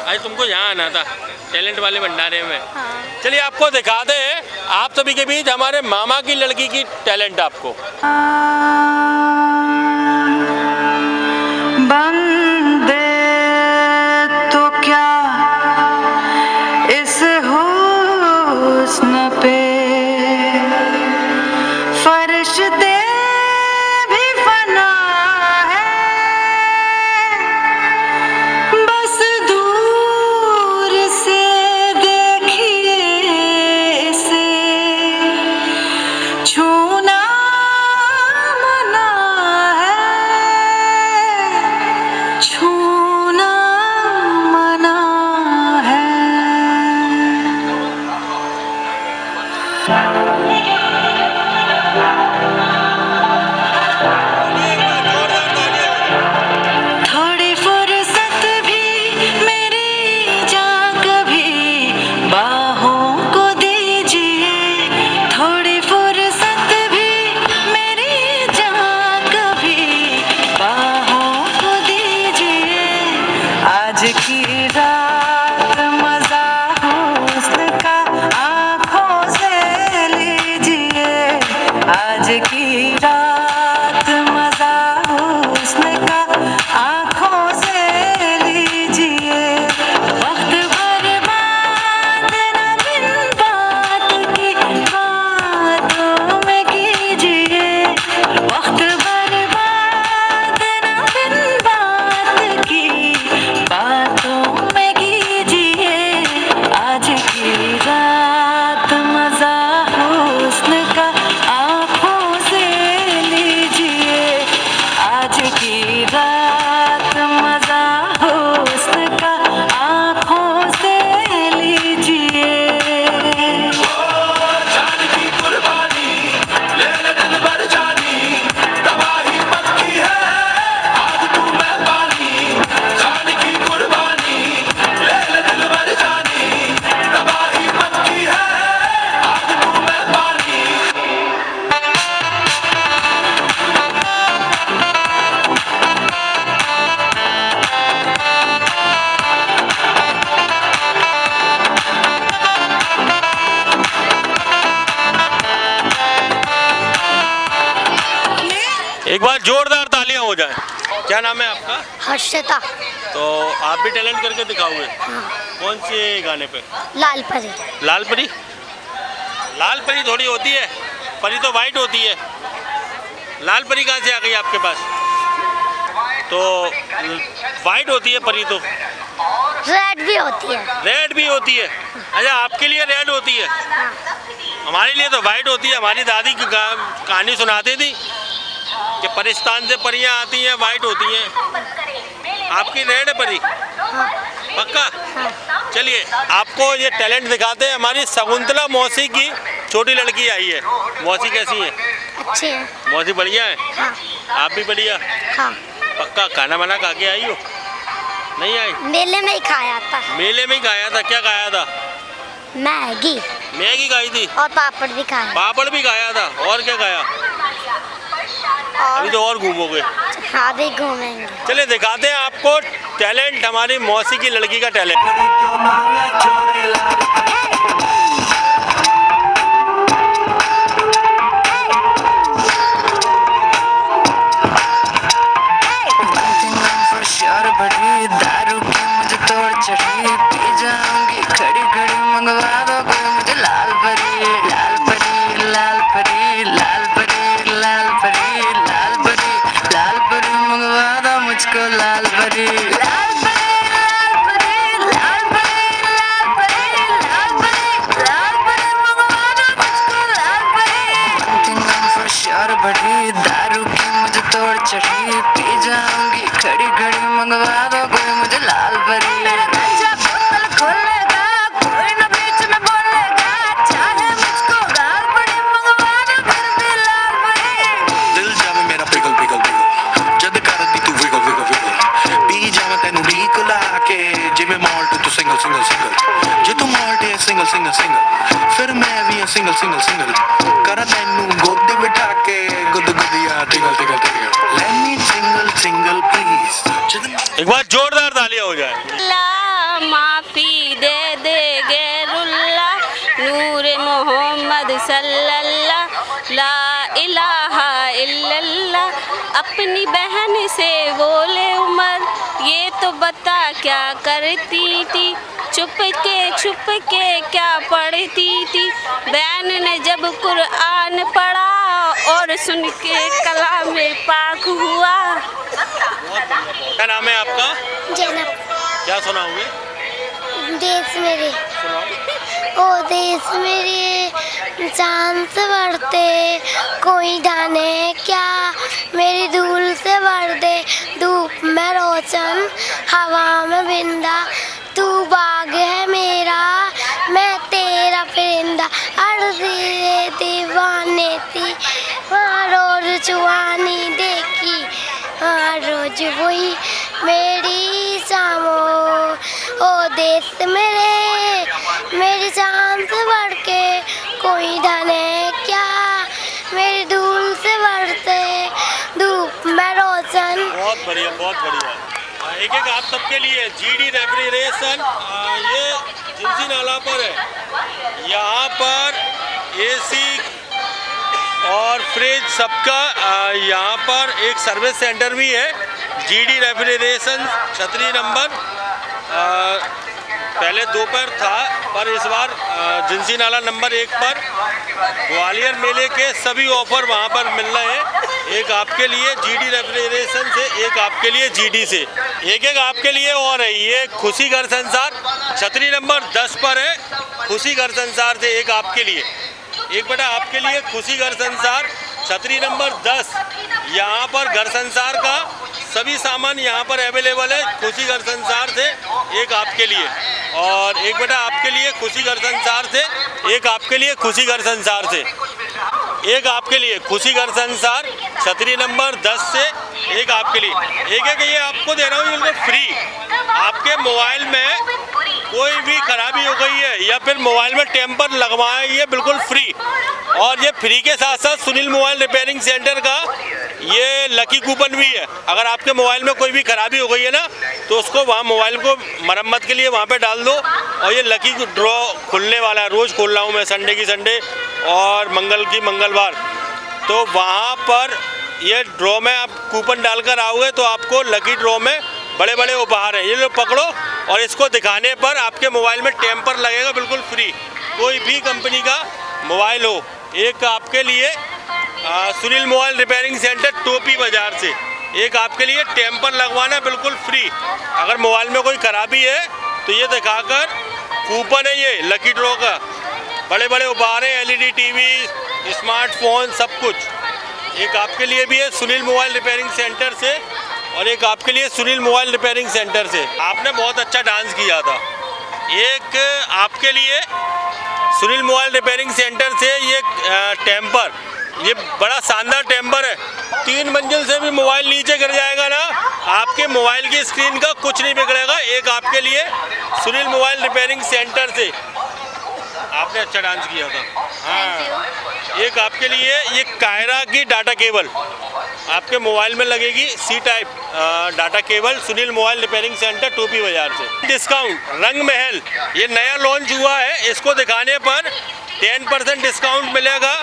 आज तुमको यहाँ आना था टैलेंट वाले भंडारे में। हाँ। चलिए आपको दिखा दे आप सभी के बीच हमारे मामा की लड़की की टैलेंट आपको। बंदे तो क्या इस हुस्न पे फरिश्ते भी फना है, बस दूर से देखिए इसे, छूना मना है, छूना मना है। थोड़ी फुर्सत भी मेरी जान कभी बाहों को दीजिए, थोड़ी फुर्सत भी मेरी जान कभी बाहों को दीजिए। आज की रात मजा हुस्न का आँखों से लीजिए, आज की रात मजा हुस्न का आँखों से लीजिए। वक्त बर्बाद न बिन बात की बातों में कीजिए, वक्त बर्बाद न बिन बात की बातों में कीजिए। आज की रात मजा हुस्न का आँखों से लीजिए, आज की रात मजा हुस्न का आँखों से लीजिए। एक बार जोरदार तालियां हो जाए। क्या नाम है आपका? हर्षिता। तो आप भी टैलेंट करके दिखाओगे? कौन से गाने पे? लाल परी। लाल परी? लाल परी थोड़ी होती है, परी तो वाइट होती है। लाल परी कहाँ से आ गई आपके पास? तो वाइट होती है परी तो। रेड भी होती है। रेड भी होती है? अच्छा, आपके लिए रेड होती है, हमारे लिए तो वाइट होती है। हमारी दादी की कहानी सुनाती थी कि परिस्तान से परियां आती हैं, वाइट होती हैं। आपकी रेड है परी? पक्का? चलिए आपको ये टैलेंट दिखाते हैं। हमारी शकुंतला मौसी की छोटी लड़की आई है। मौसी कैसी है? अच्छी है। मौसी बढ़िया है? हाँ। आप भी बढ़िया? हाँ। पक्का खाना वाना खा के आई हो? नहीं आई? मेले में ही खाया था। मेले में ही खाया था? क्या खाया था? मैगी। मैगी खाई थी? और पापड़ भी खाया। पापड़ भी खाया था? और क्या खाया? अभी तो और घूमोगे? हाँ, भी घूमेंगे। चलिए दिखाते हैं आपको टैलेंट, हमारी मौसी की लड़की का टैलेंट। दारू की मुझे तोड़ चढ़ी, पी जाऊंगी खड़ी खड़ी, मंगवा दो कोई मुझे लाल परी, लाल परी, लाल परी, लाल परी, लाल परी, लाल परी, लाल परी, मंगवा दो मुझको लाल परी, लाल परी, लाल परी, लाल परी, लाल परी, लाल परी, लाल परी, मंगवा दो मुझको लाल परी। बढ़ी दारू की मुझे तोड़ चढ़ी, पी जाऊंगी खड़ी खड़ी, मंगवा दो कोई मुझे लाल परी। मेरा नशा बोतल खोलेगा, कोई ना बीच में बोलेगा, चाहे मुझको गाल पड़ी, मंगवा दो फिर भी लाल परी। दिल जावे मेरा पिघल पिघल पिघल, जद कर दी तू विगल विगल विगल, पी जावे तेनू ढीक ला के, जिवें माल्ट तू सिंगल सिंगल सिंगल, जे तू माल्ट है सिंगल सिंगल सिंगल, फिर मैं भी सिंगल सिंगल सिंगल, करा तेनू गोद बिठा के, गुद गुदिया टिगल टिगल टिगल, let me single single please. एक बार जोरदार तालियां हो जाए। अल्लाह माफ़ी दे दे गैरुल्लाह, नूरे मोहम्मद सल्लल्लाह, ला इलाहा इल्लल्लाह। अपनी बहन से बोले उमर, ये तो बता क्या करती थी, छुप के क्या पढ़ती थी। बहन ने जब कुरान पढ़ा और सुन के कलाम पाक हुआ। क्या नाम है आपका? जैनब। क्या सुनाओगे? देश मेरे, ओ देश मेरे, चांद से बढ़ते कोई जाने क्या, मेरी धूल से बढ़ दे, धूप में रोशन, हवा में बिंदा, तू बाग है मेरा, मैं तेरा परिंदा। अर्ज़ी दीवाने थी, वहाँ रोज चुआनी देखी, वहाँ रोज वही मेरी शामो। ओ देश मेरे, मेरी जान से बढ़ के कोई जाने क्या, मेरी धूल से बढ़ते धूप में रोशन। बहुत बढ़िया, बहुत बढ़िया। एक एक आप सबके लिए जीडी रेफ्रिजरेशन, ये जिंसी नाला पर है। यहाँ पर एसी और फ्रिज सबका, यहाँ पर एक सर्विस सेंटर भी है। जीडी रेफ्रिजरेशन छतरी नंबर पहले 2 पर था, पर इस बार जिंसी नाला नंबर 1 पर ग्वालियर मेले के सभी ऑफर वहाँ पर मिल रहे हैं। एक आपके लिए जीडी रेफ्रिजरेशन से, एक आपके लिए जीडी से, एक एक आपके लिए और है। ये खुशी घर संसार छतरी नंबर 10 पर है। खुशी घर संसार से एक आपके लिए, एक बेटा आपके लिए खुशी घर संसार छतरी नंबर 10। यहाँ पर घर संसार का सभी सामान यहाँ पर अवेलेबल है खुशी घर संसार से, एक आपके लिए। और एक बेटा आपके लिए खुशी घर संसार से, एक आपके लिए खुशी घर संसार से, एक आपके लिए खुशी घर संसार छतरी नंबर 10 से, एक आपके लिए। एक एक ये आपको दे रहा हूँ बिल्कुल फ्री। आपके मोबाइल में कोई भी खराबी हो गई है या फिर मोबाइल में टेम्पर लगवाए, ये बिल्कुल फ्री। और ये फ्री के साथ साथ सुनील मोबाइल रिपेयरिंग सेंटर का ये लकी कूपन भी है। अगर आपके मोबाइल में कोई भी खराबी हो गई है ना, तो उसको वहाँ मोबाइल को मरम्मत के लिए वहाँ पे डाल दो। और ये लकी ड्रॉ खुलने वाला है, रोज़ खोल रहा हूँ मैं, संडे की संडे और मंगल की मंगलवार। तो वहाँ पर ये ड्रॉ में आप कूपन डालकर आओगे तो आपको लकी ड्रॉ में बड़े बड़े उपहार हैं। ये लो पकड़ो, और इसको दिखाने पर आपके मोबाइल में टेम्पर लगेगा बिल्कुल फ्री, कोई भी कंपनी का मोबाइल हो। एक आपके लिए सुनील मोबाइल रिपेयरिंग सेंटर टोपी बाजार से, एक आपके लिए टेम्पर लगवाना बिल्कुल फ्री। अगर मोबाइल में कोई खराबी है तो ये दिखाकर, कूपन है ये लकी ड्रॉ का, बड़े बड़े उपहार हैं, LED टीवी, स्मार्टफोन, सब कुछ। एक आपके लिए भी है सुनील मोबाइल रिपेयरिंग सेंटर से, और एक आपके लिए सुनील मोबाइल रिपेयरिंग सेंटर से। आपने बहुत अच्छा डांस किया था। एक आपके लिए सुनील मोबाइल रिपेयरिंग सेंटर से ये टेम्पर, ये बड़ा शानदार टेम्पर है। 3 मंजिल से भी मोबाइल नीचे गिर जाएगा ना, आपके मोबाइल की स्क्रीन का कुछ नहीं बिगड़ेगा। एक आपके लिए सुनील मोबाइल रिपेयरिंग सेंटर से। आपने अच्छा डांस किया था। हाँ, एक आपके लिए ये कायरा की डाटा केबल आपके मोबाइल में लगेगी, C type data cable, Sunil mobile repairing centre, टोपी बाजार से। डिस्काउंट रंग महल ये नया लॉन्च हुआ है, इसको दिखाने पर 10% डिस्काउंट मिलेगा।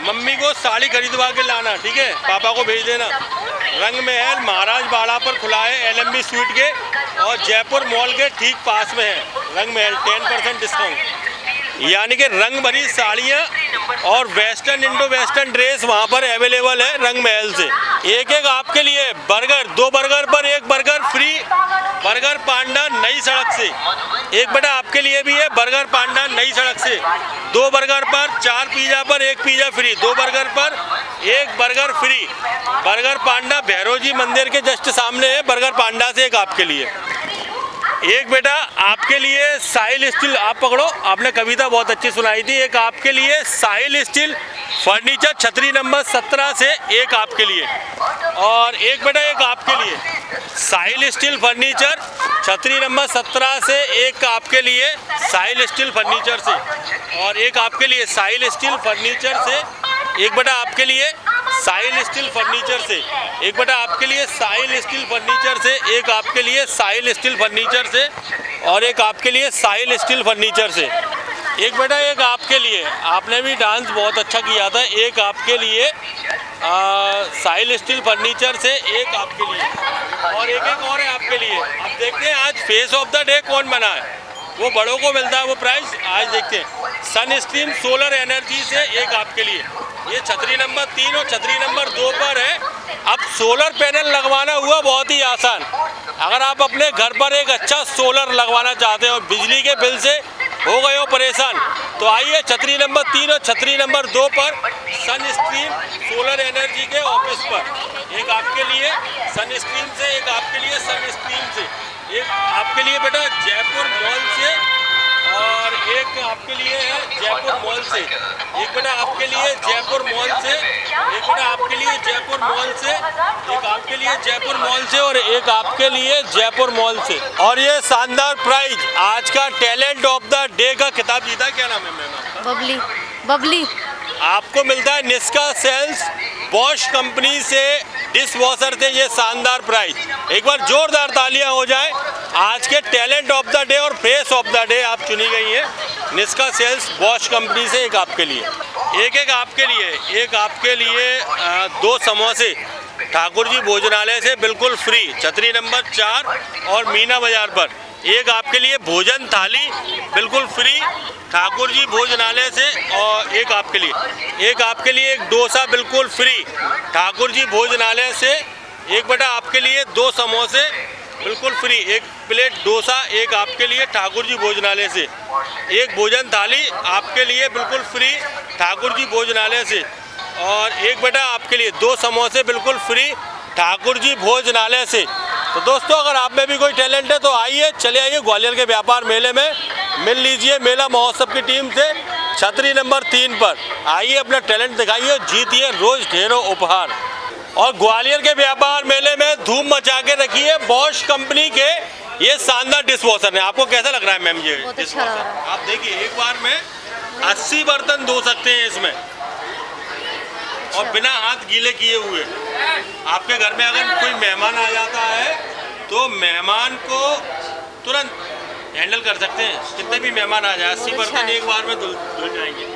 मम्मी को साड़ी खरीदवा के लाना, ठीक है, पापा को भेज देना। रंग महल महाराज बाड़ा पर खुला है, LMB स्वीट के और जयपुर मॉल के ठीक पास में है रंग महल। 10% डिस्काउंट, यानी कि रंग भरी साड़ियाँ और वेस्टर्न इंडो वेस्टर्न ड्रेस वहाँ पर अवेलेबल है रंग महल से। एक एक आपके लिए बर्गर, 2 बर्गर पर 1 बर्गर फ्री, बर्गर पांडा नई सड़क से। एक बेटा आपके लिए भी है बर्गर पांडा नई सड़क से, 2 बर्गर पर 4 पिज़्ज़ा पर 1 पिज़्ज़ा फ्री, 2 बर्गर पर 1 बर्गर फ्री। बर्गर पांडा भैरव जी मंदिर के जस्ट सामने है, बर्गर पांडा से एक आपके लिए। एक बेटा आपके लिए साहिल स्टील, आप पकड़ो, आपने कविता बहुत अच्छी सुनाई थी। एक आपके लिए साहिल स्टील फर्नीचर छतरी नंबर 17 से एक आपके लिए। और एक बेटा एक आपके लिए साहिल स्टील फर्नीचर छतरी नंबर 17 से एक आपके लिए साहिल स्टील फर्नीचर से। और एक आपके लिए साहिल स्टील फर्नीचर से, एक बेटा आपके लिए साहिल स्टील फर्नीचर से, एक बेटा आपके लिए साहिल स्टील फर्नीचर से, एक आपके लिए साहिल स्टील फर्नीचर से, और एक आपके लिए साहिल स्टील फर्नीचर से। एक बेटा एक आपके लिए, आपने भी डांस बहुत अच्छा किया था, एक आपके लिए साहिल स्टील फर्नीचर से एक आपके लिए, और एक एक और है आपके लिए। अब देखते हैं आज फेस ऑफ द डे कौन बना है, वो बड़ों को मिलता है वो प्राइस। आज देखते हैं सन स्ट्रीम सोलर एनर्जी से एक आपके लिए, ये छतरी नंबर 3 और छतरी नंबर 2 पर है। अब सोलर पैनल लगवाना हुआ बहुत ही आसान। अगर आप अपने घर पर एक अच्छा सोलर लगवाना चाहते हो, बिजली के बिल से हो गए हो परेशान, तो आइए छतरी नंबर 3 और छतरी नंबर 2 पर सन स्ट्रीम सोलर एनर्जी के ऑफिस पर। एक आपके लिए सन स्ट्रीम से, एक आपके लिए सन स्ट्रीम से, एक आपके लिए बेटा जयपुर मॉल से, और एक आपके लिए है जयपुर मॉल से। एक बेटा आपके लिए जयपुर मॉल से, एक बेटा आपके लिए जयपुर मॉल से, एक आपके लिए जयपुर मॉल से, और एक आपके लिए जयपुर मॉल से। और ये शानदार प्राइज, आज का टैलेंट ऑफ द डे का खिताब जीता। क्या नाम है मैम? बबली। बबली आपको मिलता है निस्का सेल्स बॉश कंपनी से डिश वॉशर से ये शानदार प्राइज। एक बार जोरदार तालियां हो जाए। आज के टैलेंट ऑफ द डे और फेस ऑफ द डे आप चुनी गई है निस्का सेल्स बॉश कंपनी से एक आपके लिए। एक एक आपके लिए, एक आपके लिए 2 समोसे ठाकुर जी भोजनालय से बिल्कुल फ्री, छतरी नंबर 4 और मीना बाजार पर। एक आपके लिए भोजन थाली बिल्कुल फ्री ठाकुर जी भोजनालय से, और एक आपके लिए एक डोसा बिल्कुल फ्री ठाकुर जी भोजनालय से। एक बेटा आपके लिए 2 समोसे बिल्कुल फ्री, एक प्लेट डोसा एक आपके लिए ठाकुर जी भोजनालय से। एक भोजन थाली आपके लिए बिल्कुल फ्री ठाकुर जी भोजनालय से, और एक बेटा आपके लिए 2 समोसे बिल्कुल फ्री ठाकुर जी भोजनालय से। तो दोस्तों अगर आप में भी कोई टैलेंट है तो आइए, चले आइए ग्वालियर के व्यापार मेले में मिल लीजिए मेला महोत्सव की टीम से छतरी नंबर 3 पर। आइए अपना टैलेंट दिखाइए, जीतिए रोज ढेरों उपहार। और ग्वालियर के व्यापार मेले में धूम मचा के रखी है बॉश कंपनी के ये शानदार डिश वॉशर है। आपको कैसा लग रहा है मैम ये डिश वॉशर? आप देखिए एक बार में 80 बर्तन धो सकते हैं इसमें, और बिना हाथ गीले किए हुए। आपके घर में अगर कोई मेहमान आ जाता है तो मेहमान को तुरंत हैंडल कर सकते हैं, कितने भी मेहमान आ जाए 80 बर्तन एक बार में धुल जाएंगे।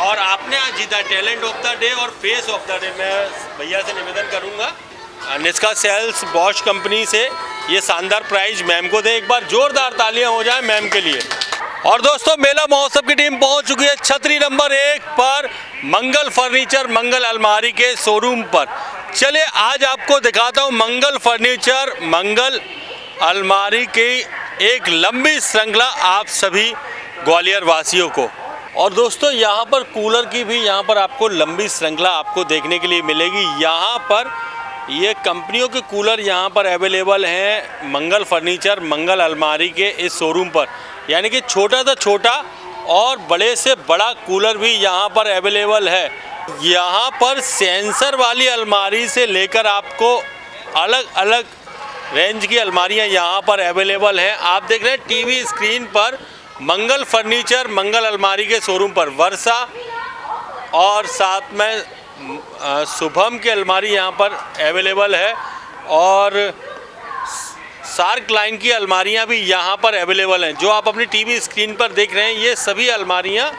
और आपने आज जीता टैलेंट ऑफ द डे और फेस ऑफ द डे। मैं भैया से निवेदन करूंगा निस्का सेल्स बॉश कंपनी से ये शानदार प्राइज मैम को दे। एक बार जोरदार तालियां हो जाए मैम के लिए। और दोस्तों मेला महोत्सव की टीम पहुंच चुकी है छतरी नंबर 1 पर मंगल फर्नीचर मंगल अलमारी के शोरूम पर। चलिए आज आपको दिखाता हूँ मंगल फर्नीचर मंगल अलमारी की एक लंबी श्रृंखला आप सभी ग्वालियर वासियों को। और दोस्तों यहाँ पर कूलर की भी यहाँ पर आपको लंबी श्रृंखला आपको देखने के लिए मिलेगी। यहाँ पर ये कंपनियों के कूलर यहाँ पर अवेलेबल हैं मंगल फर्नीचर मंगल अलमारी के इस शोरूम पर, यानी कि छोटा से छोटा और बड़े से बड़ा कूलर भी यहाँ पर अवेलेबल है। यहाँ पर सेंसर वाली अलमारी से लेकर आपको अलग अलग रेंज की अलमारियाँ यहाँ पर अवेलेबल हैं। आप देख रहे हैं टीवी स्क्रीन पर मंगल फर्नीचर मंगल अलमारी के शोरूम पर वर्षा और साथ में शुभम की अलमारी यहाँ पर अवेलेबल है और शार्क लाइन की अलमारियाँ भी यहाँ पर अवेलेबल हैं। जो आप अपनी टीवी स्क्रीन पर देख रहे हैं ये सभी अलमारियाँ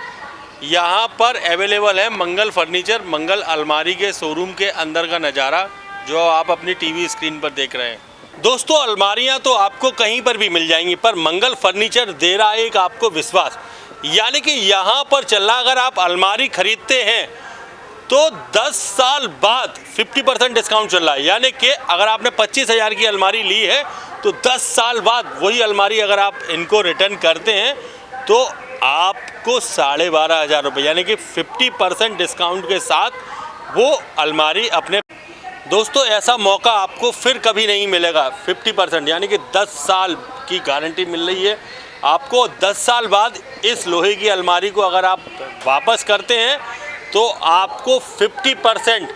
यहाँ पर अवेलेबल है मंगल फर्नीचर मंगल अलमारी के शोरूम के अंदर का नज़ारा जो आप अपनी टीवी स्क्रीन पर देख रहे हैं। दोस्तों अलमारियाँ तो आपको कहीं पर भी मिल जाएंगी, पर मंगल फर्नीचर दे रहा है एक आपको विश्वास, यानी कि यहाँ पर चल रहा अगर आप अलमारी खरीदते हैं तो 10 साल बाद 50% डिस्काउंट चल रहा है। यानी कि अगर आपने 25,000 की अलमारी ली है तो 10 साल बाद वही अलमारी अगर आप इनको रिटर्न करते हैं तो आपको 12,500 रुपये यानी कि 50% डिस्काउंट के साथ वो अलमारी अपने। दोस्तों ऐसा मौका आपको फिर कभी नहीं मिलेगा। 50% यानी कि 10 साल की गारंटी मिल रही है आपको। 10 साल बाद इस लोहे की अलमारी को अगर आप वापस करते हैं तो आपको 50%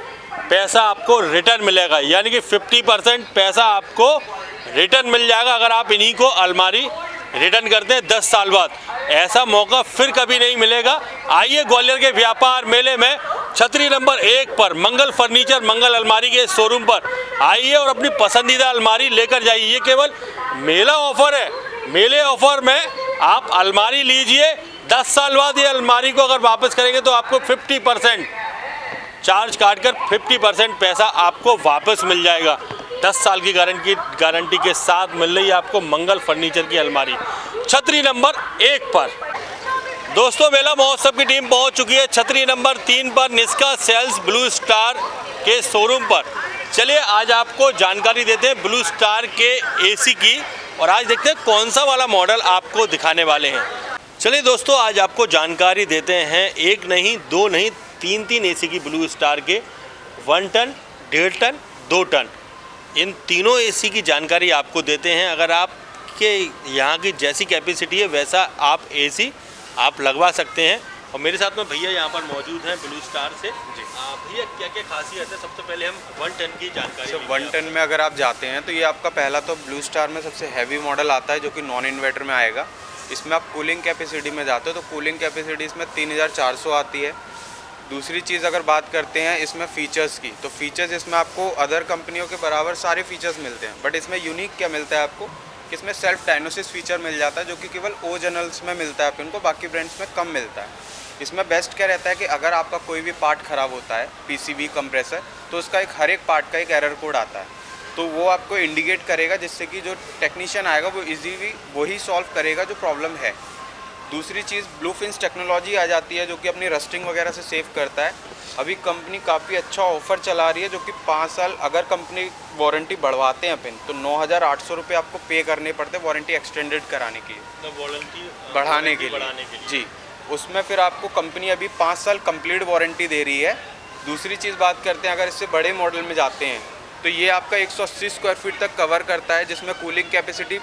पैसा आपको रिटर्न मिलेगा, यानी कि 50% पैसा आपको रिटर्न मिल जाएगा अगर आप इन्हीं को अलमारी रिटर्न करते हैं 10 साल बाद। ऐसा मौका फिर कभी नहीं मिलेगा। आइए ग्वालियर के व्यापार मेले में छतरी नंबर 1 पर मंगल फर्नीचर मंगल अलमारी के शोरूम पर आइए और अपनी पसंदीदा अलमारी लेकर जाइए। ये केवल मेला ऑफर है, मेले ऑफर में आप अलमारी लीजिए। 10 साल बाद ये अलमारी को अगर वापस करेंगे तो आपको 50% चार्ज काटकर 50% पैसा आपको वापस मिल जाएगा। 10 साल की गारंटी के साथ मिल रही है आपको मंगल फर्नीचर की अलमारी छतरी नंबर 1 पर। दोस्तों मेला महोत्सव की टीम पहुंच चुकी है छतरी नंबर 3 पर निष्का सेल्स ब्लू स्टार के शोरूम पर। चलिए आज आपको जानकारी देते हैं ब्लू स्टार के एसी की और आज देखते हैं कौन सा वाला मॉडल आपको दिखाने वाले हैं। चलिए दोस्तों आज आपको जानकारी देते हैं, एक नहीं दो नहीं तीन एसी की ब्लू स्टार के 1 टन 1.5 टन 2 टन इन तीनों एसी की जानकारी आपको देते हैं। अगर आपके यहाँ की जैसी कैपेसिटी है वैसा आप एसी आप लगवा सकते हैं। और मेरे साथ में भैया यहाँ पर मौजूद हैं ब्लू स्टार से। भैया क्या क्या खासियत है? सबसे पहले हम 1 टन की जानकारी। 1 टन में अगर आप जाते हैं तो ये आपका पहला तो ब्लू स्टार में सबसे हैवी मॉडल आता है जो कि नॉन इन्वर्टर में आएगा। इसमें आप कूलिंग कैपेसिटी में जाते हो तो कूलिंग कैपेसिटी इसमें 3400 आती है। दूसरी चीज़ अगर बात करते हैं इसमें फ़ीचर्स की, तो फीचर्स इसमें आपको अदर कंपनियों के बराबर सारे फीचर्स मिलते हैं, बट इसमें यूनिक क्या मिलता है आपको कि इसमें सेल्फ डायग्नोसिस फीचर मिल जाता है जो कि केवल ओरिजिनल्स में मिलता है, उनको बाकी ब्रांड्स में कम मिलता है। इसमें बेस्ट क्या रहता है कि अगर आपका कोई भी पार्ट ख़राब होता है पीसीबी कंप्रेसर तो उसका हर एक पार्ट का एक एरर कोड आता है, तो वो आपको इंडिकेट करेगा जिससे कि जो टेक्नीशियन आएगा वो इजीली वही सॉल्व करेगा जो प्रॉब्लम है। दूसरी चीज़ ब्लूफिंस टेक्नोलॉजी आ जाती है जो कि अपनी रस्टिंग वगैरह से सेव करता है। अभी कंपनी काफ़ी अच्छा ऑफर चला रही है जो कि 5 साल अगर कंपनी वारंटी बढ़वाते हैं अपन तो 9,800 रुपये आपको पे करने पड़ते हैं वारंटी एक्सटेंडेड कराने के लिए, वारंटी बढ़ाने के लिए जी। उसमें फिर आपको कंपनी अभी 5 साल कंप्लीट वारंटी दे रही है। दूसरी चीज़ बात करते हैं अगर इससे बड़े मॉडल में जाते हैं तो ये आपका 180 स्क्वायर फीट तक कवर करता है जिसमें कूलिंग कैपेसिटी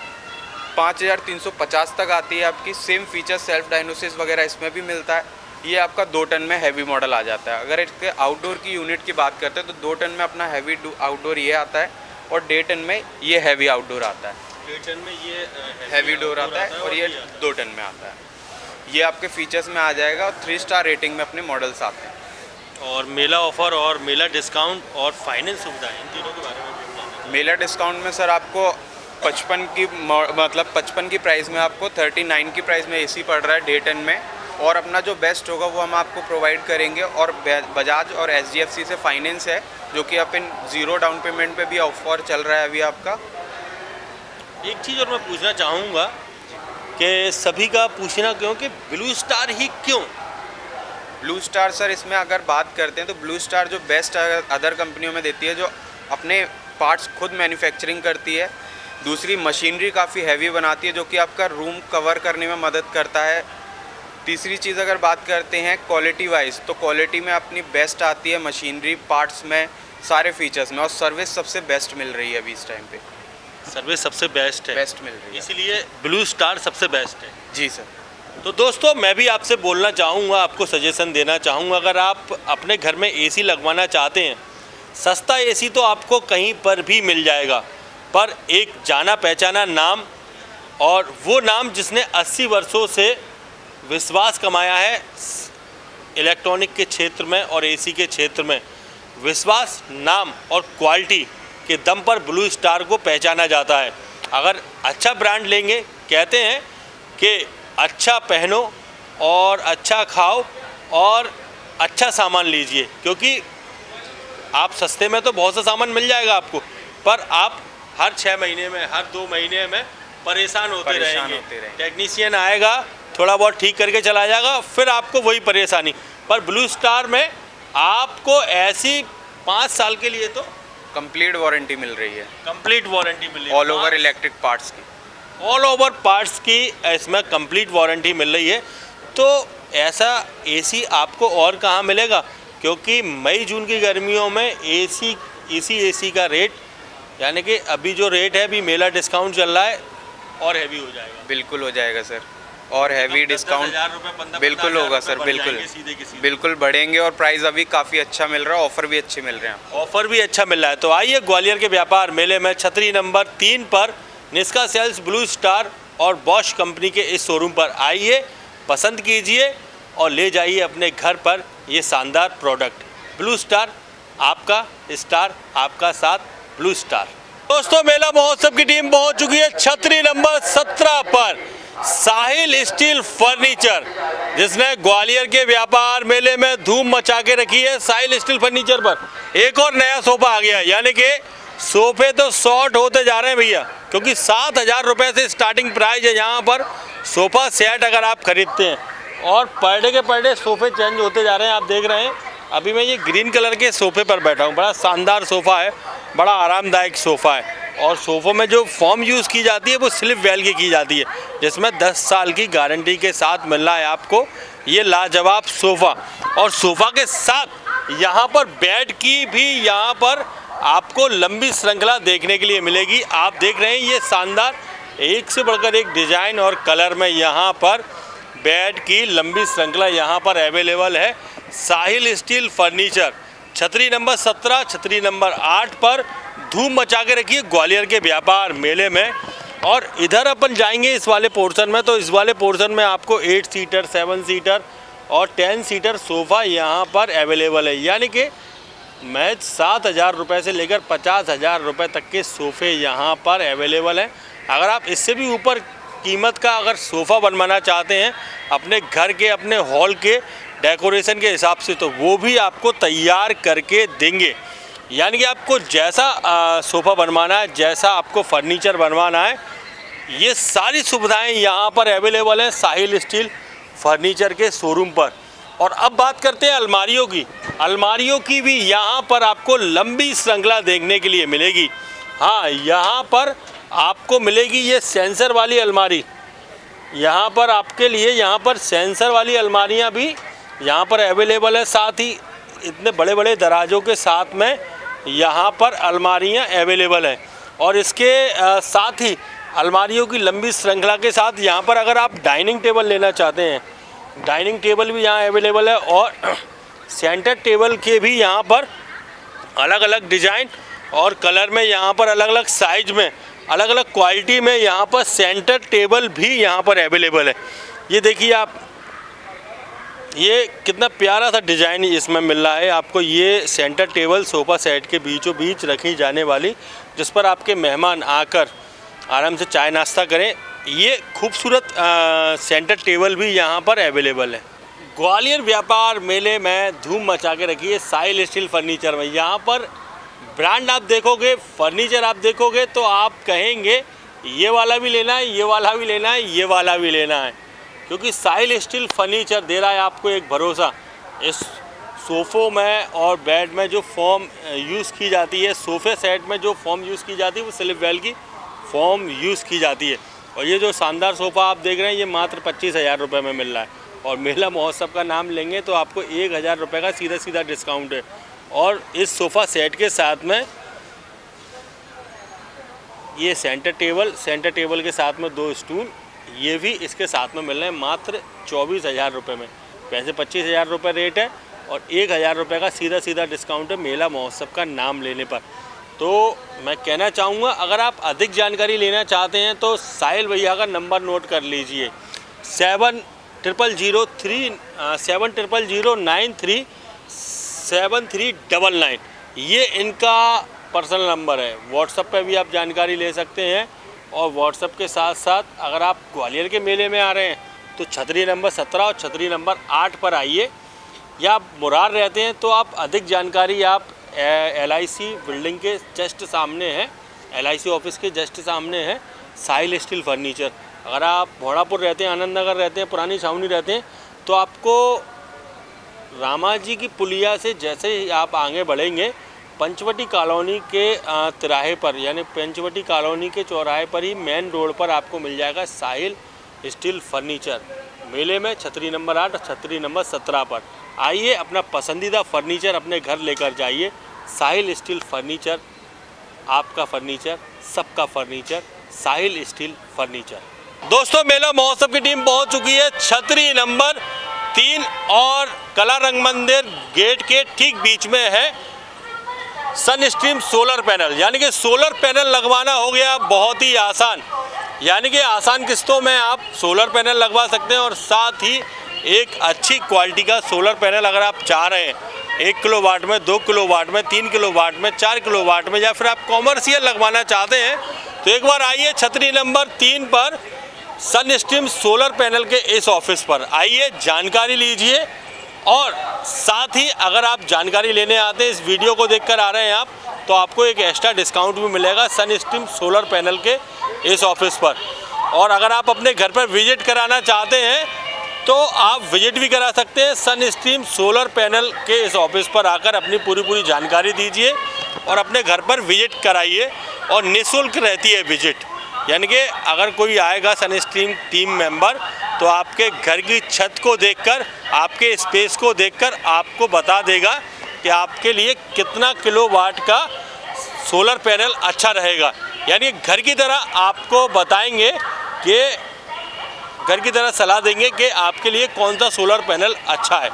5,350 तक आती है आपकी। सेम फीचर सेल्फ डायग्नोसिस वगैरह इसमें भी मिलता है। ये आपका 2 टन में हैवी मॉडल आ जाता है। अगर इसके आउटडोर की यूनिट की बात करते हैं तो 2 टन में अपना हैवी आउटडोर ये आता है और 1.5 टन में ये हैवी आउटडोर आता है। 1.5 टन में ये हैवी डोर आता है और ये 2 टन में आता है। ये आपके फीचर्स में आ जाएगा और 3 स्टार रेटिंग में अपने मॉडल्स आते हैं। और मेला ऑफर और मेला डिस्काउंट और फाइनेंस सुविधाएं इन तीनों के बारे में। मेला डिस्काउंट में सर आपको 55 की प्राइस में आपको 39 की प्राइस में एसी पड़ रहा है 1.5 टन में, और अपना जो बेस्ट होगा वो हम आपको प्रोवाइड करेंगे। और बजाज और SGFC से फाइनेंस है जो कि अपन 0 डाउन पेमेंट पे भी ऑफर चल रहा है अभी आपका। एक चीज़ और मैं पूछना चाहूँगा कि सभी का पूछना क्यों कि ब्लू स्टार ही क्यों? ब्लू स्टार सर, इसमें अगर बात करते हैं तो ब्लू स्टार जो बेस्ट अदर कंपनियों में देती है, जो अपने पार्ट्स खुद मैन्युफैक्चरिंग करती है। दूसरी मशीनरी काफ़ी हैवी बनाती है जो कि आपका रूम कवर करने में मदद करता है। तीसरी चीज़ अगर बात करते हैं क्वालिटी वाइज, तो क्वालिटी में अपनी बेस्ट आती है मशीनरी, पार्ट्स में, सारे फीचर्स में, और सर्विस सबसे बेस्ट मिल रही है अभी इस टाइम पे। सर्विस सबसे बेस्ट है, बेस्ट मिल रही है, इसीलिए ब्लू स्टार सबसे बेस्ट है। जी सर। तो दोस्तों मैं भी आपसे बोलना चाहूँगा, आपको सजेशन देना चाहूँगा, अगर आप अपने घर में एसी लगवाना चाहते हैं, सस्ता एसी तो आपको कहीं पर भी मिल जाएगा, पर एक जाना पहचाना नाम, और वो नाम जिसने 80 वर्षों से विश्वास कमाया है इलेक्ट्रॉनिक के क्षेत्र में और एसी के क्षेत्र में, विश्वास, नाम और क्वालिटी के दम पर ब्लू स्टार को पहचाना जाता है। अगर अच्छा ब्रांड लेंगे, कहते हैं कि अच्छा पहनो और अच्छा खाओ और अच्छा सामान लीजिए, क्योंकि आप सस्ते में तो बहुत सा सामान मिल जाएगा आपको, पर आप हर 6 महीने में, हर 2 महीने में परेशान होते रहेंगे। टेक्नीशियन आएगा, थोड़ा बहुत ठीक करके चला जाएगा, फिर आपको वही परेशानी। पर ब्लू स्टार में आपको ऐसी 5 साल के लिए तो कंप्लीट वारंटी मिल रही है, कंप्लीट वारंटी मिल रही है, ऑल ओवर इलेक्ट्रिक पार्ट्स की, ऑल ओवर पार्ट्स की इसमें कंप्लीट वारंटी मिल रही है। तो ऐसा एसी आपको और कहाँ मिलेगा, क्योंकि मई जून की गर्मियों में एसी का रेट, यानी कि अभी जो रेट है, अभी मेला डिस्काउंट चल रहा है, और हैवी हो जाएगा। बिल्कुल हो जाएगा सर, और हैवी डिस्काउंट बिल्कुल होगा सर, बिल्कुल बढ़ेंगे, और प्राइस अभी काफ़ी अच्छा मिल रहा है, ऑफर भी अच्छे मिल रहे हैं, ऑफर भी अच्छा मिल रहा है। तो आइए ग्वालियर के व्यापार मेले में छतरी नंबर 3 पर निष्का सेल्स ब्लू स्टार और बॉश कंपनी के इस शोरूम पर आइए, पसंद कीजिए और ले जाइए अपने घर पर ये शानदार प्रोडक्ट। ब्लू स्टार, आपका स्टार, आपका साथ, ब्लू स्टार। दोस्तों मेला महोत्सव की टीम पहुंच चुकी है छतरी नंबर 17 पर, साहिल स्टील फर्नीचर, जिसने ग्वालियर के व्यापार मेले में धूम मचा के रखी है। साहिल स्टील फर्नीचर पर एक और नया सोफा आ गया है, यानी कि सोफे तो शॉर्ट होते जा रहे हैं भैया, क्योंकि 7,000 रुपये से स्टार्टिंग प्राइस है यहाँ पर सोफ़ा सेट अगर आप खरीदते हैं, और पर डे सोफ़े चेंज होते जा रहे हैं। आप देख रहे हैं अभी मैं ये ग्रीन कलर के सोफ़े पर बैठा हूँ, बड़ा शानदार सोफ़ा है, बड़ा आरामदायक सोफ़ा है, और सोफ़ों में जो फॉर्म यूज़ की जाती है वो स्लिप वेल की जाती है, जिसमें 10 साल की गारंटी के साथ मिल रहा है आपको ये लाजवाब सोफ़ा। और सोफ़ा के साथ यहाँ पर बेड की भी यहाँ पर आपको लंबी श्रृंखला देखने के लिए मिलेगी। आप देख रहे हैं ये शानदार, एक से बढ़कर एक डिज़ाइन और कलर में यहाँ पर बेड की लंबी श्रृंखला यहाँ पर अवेलेबल है। साहिल स्टील फर्नीचर छतरी नंबर 17, छतरी नंबर 8 पर धूम मचा के रखी है ग्वालियर के व्यापार मेले में। और इधर अपन जाएंगे इस वाले पोर्शन में, तो इस वाले पोर्शन में आपको 8 सीटर, 7 सीटर और 10 सीटर सोफ़ा यहाँ पर अवेलेबल है, यानी कि महज 7,000 रुपये से लेकर 50,000 रुपये तक के सोफ़े यहाँ पर अवेलेबल हैं। अगर आप इससे भी ऊपर कीमत का अगर सोफ़ा बनवाना चाहते हैं अपने घर के, अपने हॉल के डेकोरेशन के हिसाब से, तो वो भी आपको तैयार करके देंगे। यानी कि आपको जैसा सोफ़ा बनवाना है, जैसा आपको फर्नीचर बनवाना है, ये सारी सुविधाएं यहाँ पर अवेलेबल हैं साहिल स्टील फर्नीचर के शोरूम पर। और अब बात करते हैं अलमारियों की। अलमारियों की भी यहाँ पर आपको लंबी श्रृंखला देखने के लिए मिलेगी। हाँ, यहाँ पर आपको मिलेगी ये सेंसर वाली अलमारी, यहाँ पर आपके लिए यहाँ पर सेंसर वाली अलमारियाँ भी यहाँ पर अवेलेबल है। साथ ही इतने बड़े बड़े दराजों के साथ में यहाँ पर अलमारियाँ अवेलेबल हैं। और इसके साथ ही अलमारियों की लंबी श्रृंखला के साथ यहाँ पर अगर आप डाइनिंग टेबल लेना चाहते हैं, डाइनिंग टेबल भी यहाँ अवेलेबल है। और सेंटर टेबल के भी यहाँ पर अलग अलग डिज़ाइन और कलर में, यहाँ पर अलग अलग साइज में, अलग अलग क्वालिटी में यहाँ पर सेंटर टेबल भी यहाँ पर अवेलेबल है। ये देखिए आप, ये कितना प्यारा सा डिज़ाइन इसमें मिल रहा है आपको। ये सेंटर टेबल सोफ़ा सेट के बीचों बीच रखी जाने वाली, जिस पर आपके मेहमान आकर आराम से चाय नाश्ता करें, ये खूबसूरत सेंटर टेबल भी यहाँ पर अवेलेबल है। ग्वालियर व्यापार मेले में धूम मचा के रखी है साहिल स्टील फर्नीचर में। यहाँ पर ब्रांड आप देखोगे, फर्नीचर आप देखोगे तो आप कहेंगे ये वाला भी लेना है, ये वाला भी लेना है, ये वाला भी लेना है, क्योंकि साहिल स्टील फर्नीचर दे रहा है आपको एक भरोसा इस सोफ़ों में और बेड में जो फॉर्म यूज़ की जाती है, सोफ़े सेट में जो फॉर्म यूज़ की जाती है वो स्लिप वेल की फॉर्म यूज़ की जाती है। और ये जो शानदार सोफ़ा आप देख रहे हैं ये मात्र 25,000 रुपये में मिल रहा है। और मेला महोत्सव का नाम लेंगे तो आपको 1,000 रुपये का सीधा सीधा डिस्काउंट है। और इस सोफ़ा सेट के साथ में ये सेंटर टेबल के साथ में 2 स्टूल ये भी इसके साथ में मिल रहे हैं मात्र 24,000 रुपये में। वैसे 25,000 रुपये रेट है और 1,000 रुपये का सीधा सीधा डिस्काउंट है मेला महोत्सव का नाम लेने पर। तो मैं कहना चाहूँगा अगर आप अधिक जानकारी लेना चाहते हैं तो साहिल भैया का नंबर नोट कर लीजिए 7000937399 ये इनका पर्सनल नंबर है। व्हाट्सएप पे भी आप जानकारी ले सकते हैं। और व्हाट्सएप के साथ साथ अगर आप ग्वालियर के मेले में आ रहे हैं तो छतरी नंबर 17 और छतरी नंबर 8 पर आइए, या आप मुरार रहते हैं तो आप अधिक जानकारी आप LIC बिल्डिंग के जस्ट सामने है, LIC ऑफिस के जस्ट सामने है साहिल स्टील फर्नीचर। अगर आप भोड़ापुर रहते हैं, आनंद नगर रहते हैं, पुरानी छावनी रहते हैं तो आपको रामाजी की पुलिया से जैसे ही आप आगे बढ़ेंगे पंचवटी कॉलोनी के तिराहे पर, यानी पंचवटी कॉलोनी के चौराहे पर ही मेन रोड पर आपको मिल जाएगा साहिल स्टील फर्नीचर। मेले में छतरी नंबर 8 और छतरी नंबर 17 पर आइए, अपना पसंदीदा फर्नीचर अपने घर लेकर जाइए। साहिल स्टील फर्नीचर, आपका फर्नीचर, सबका फर्नीचर, साहिल स्टील फर्नीचर। दोस्तों मेला महोत्सव की टीम पहुंच चुकी है छतरी नंबर 3 और कला रंग मंदिर गेट के ठीक बीच में है सनस्ट्रीम सोलर पैनल। यानी कि सोलर पैनल लगवाना हो गया बहुत ही आसान, यानी कि आसान किस्तों में आप सोलर पैनल लगवा सकते हैं। और साथ ही एक अच्छी क्वालिटी का सोलर पैनल अगर आप चाह रहे हैं 1 किलोवाट में, 2 किलोवाट में, 3 किलोवाट में, 4 किलोवाट में, या फिर आप कॉमर्शियल लगवाना चाहते हैं तो एक बार आइए छतरी नंबर 3 पर सनस्ट्रीम सोलर पैनल के इस ऑफिस पर आइए, जानकारी लीजिए। और साथ ही अगर आप जानकारी लेने आते हैं, इस वीडियो को देखकर आ रहे हैं आप, तो आपको एक एक्स्ट्रा डिस्काउंट भी मिलेगा सनस्ट्रीम सोलर पैनल के इस ऑफिस पर। और अगर आप अपने घर पर विजिट कराना चाहते हैं तो आप विजिट भी करा सकते हैं सनस्ट्रीम सोलर पैनल के इस ऑफिस पर आकर अपनी पूरी जानकारी दीजिए और अपने घर पर विजिट कराइए। और निःशुल्क रहती है विजिट, यानी कि अगर कोई आएगा सनस्ट्रीम टीम मेंबर तो आपके घर की छत को देखकर, आपके स्पेस को देखकर आपको बता देगा कि आपके लिए कितना किलोवाट का सोलर पैनल अच्छा रहेगा। यानी घर की तरह आपको बताएंगे कि घर की तरह सलाह देंगे कि आपके लिए कौन सा सोलर पैनल अच्छा है।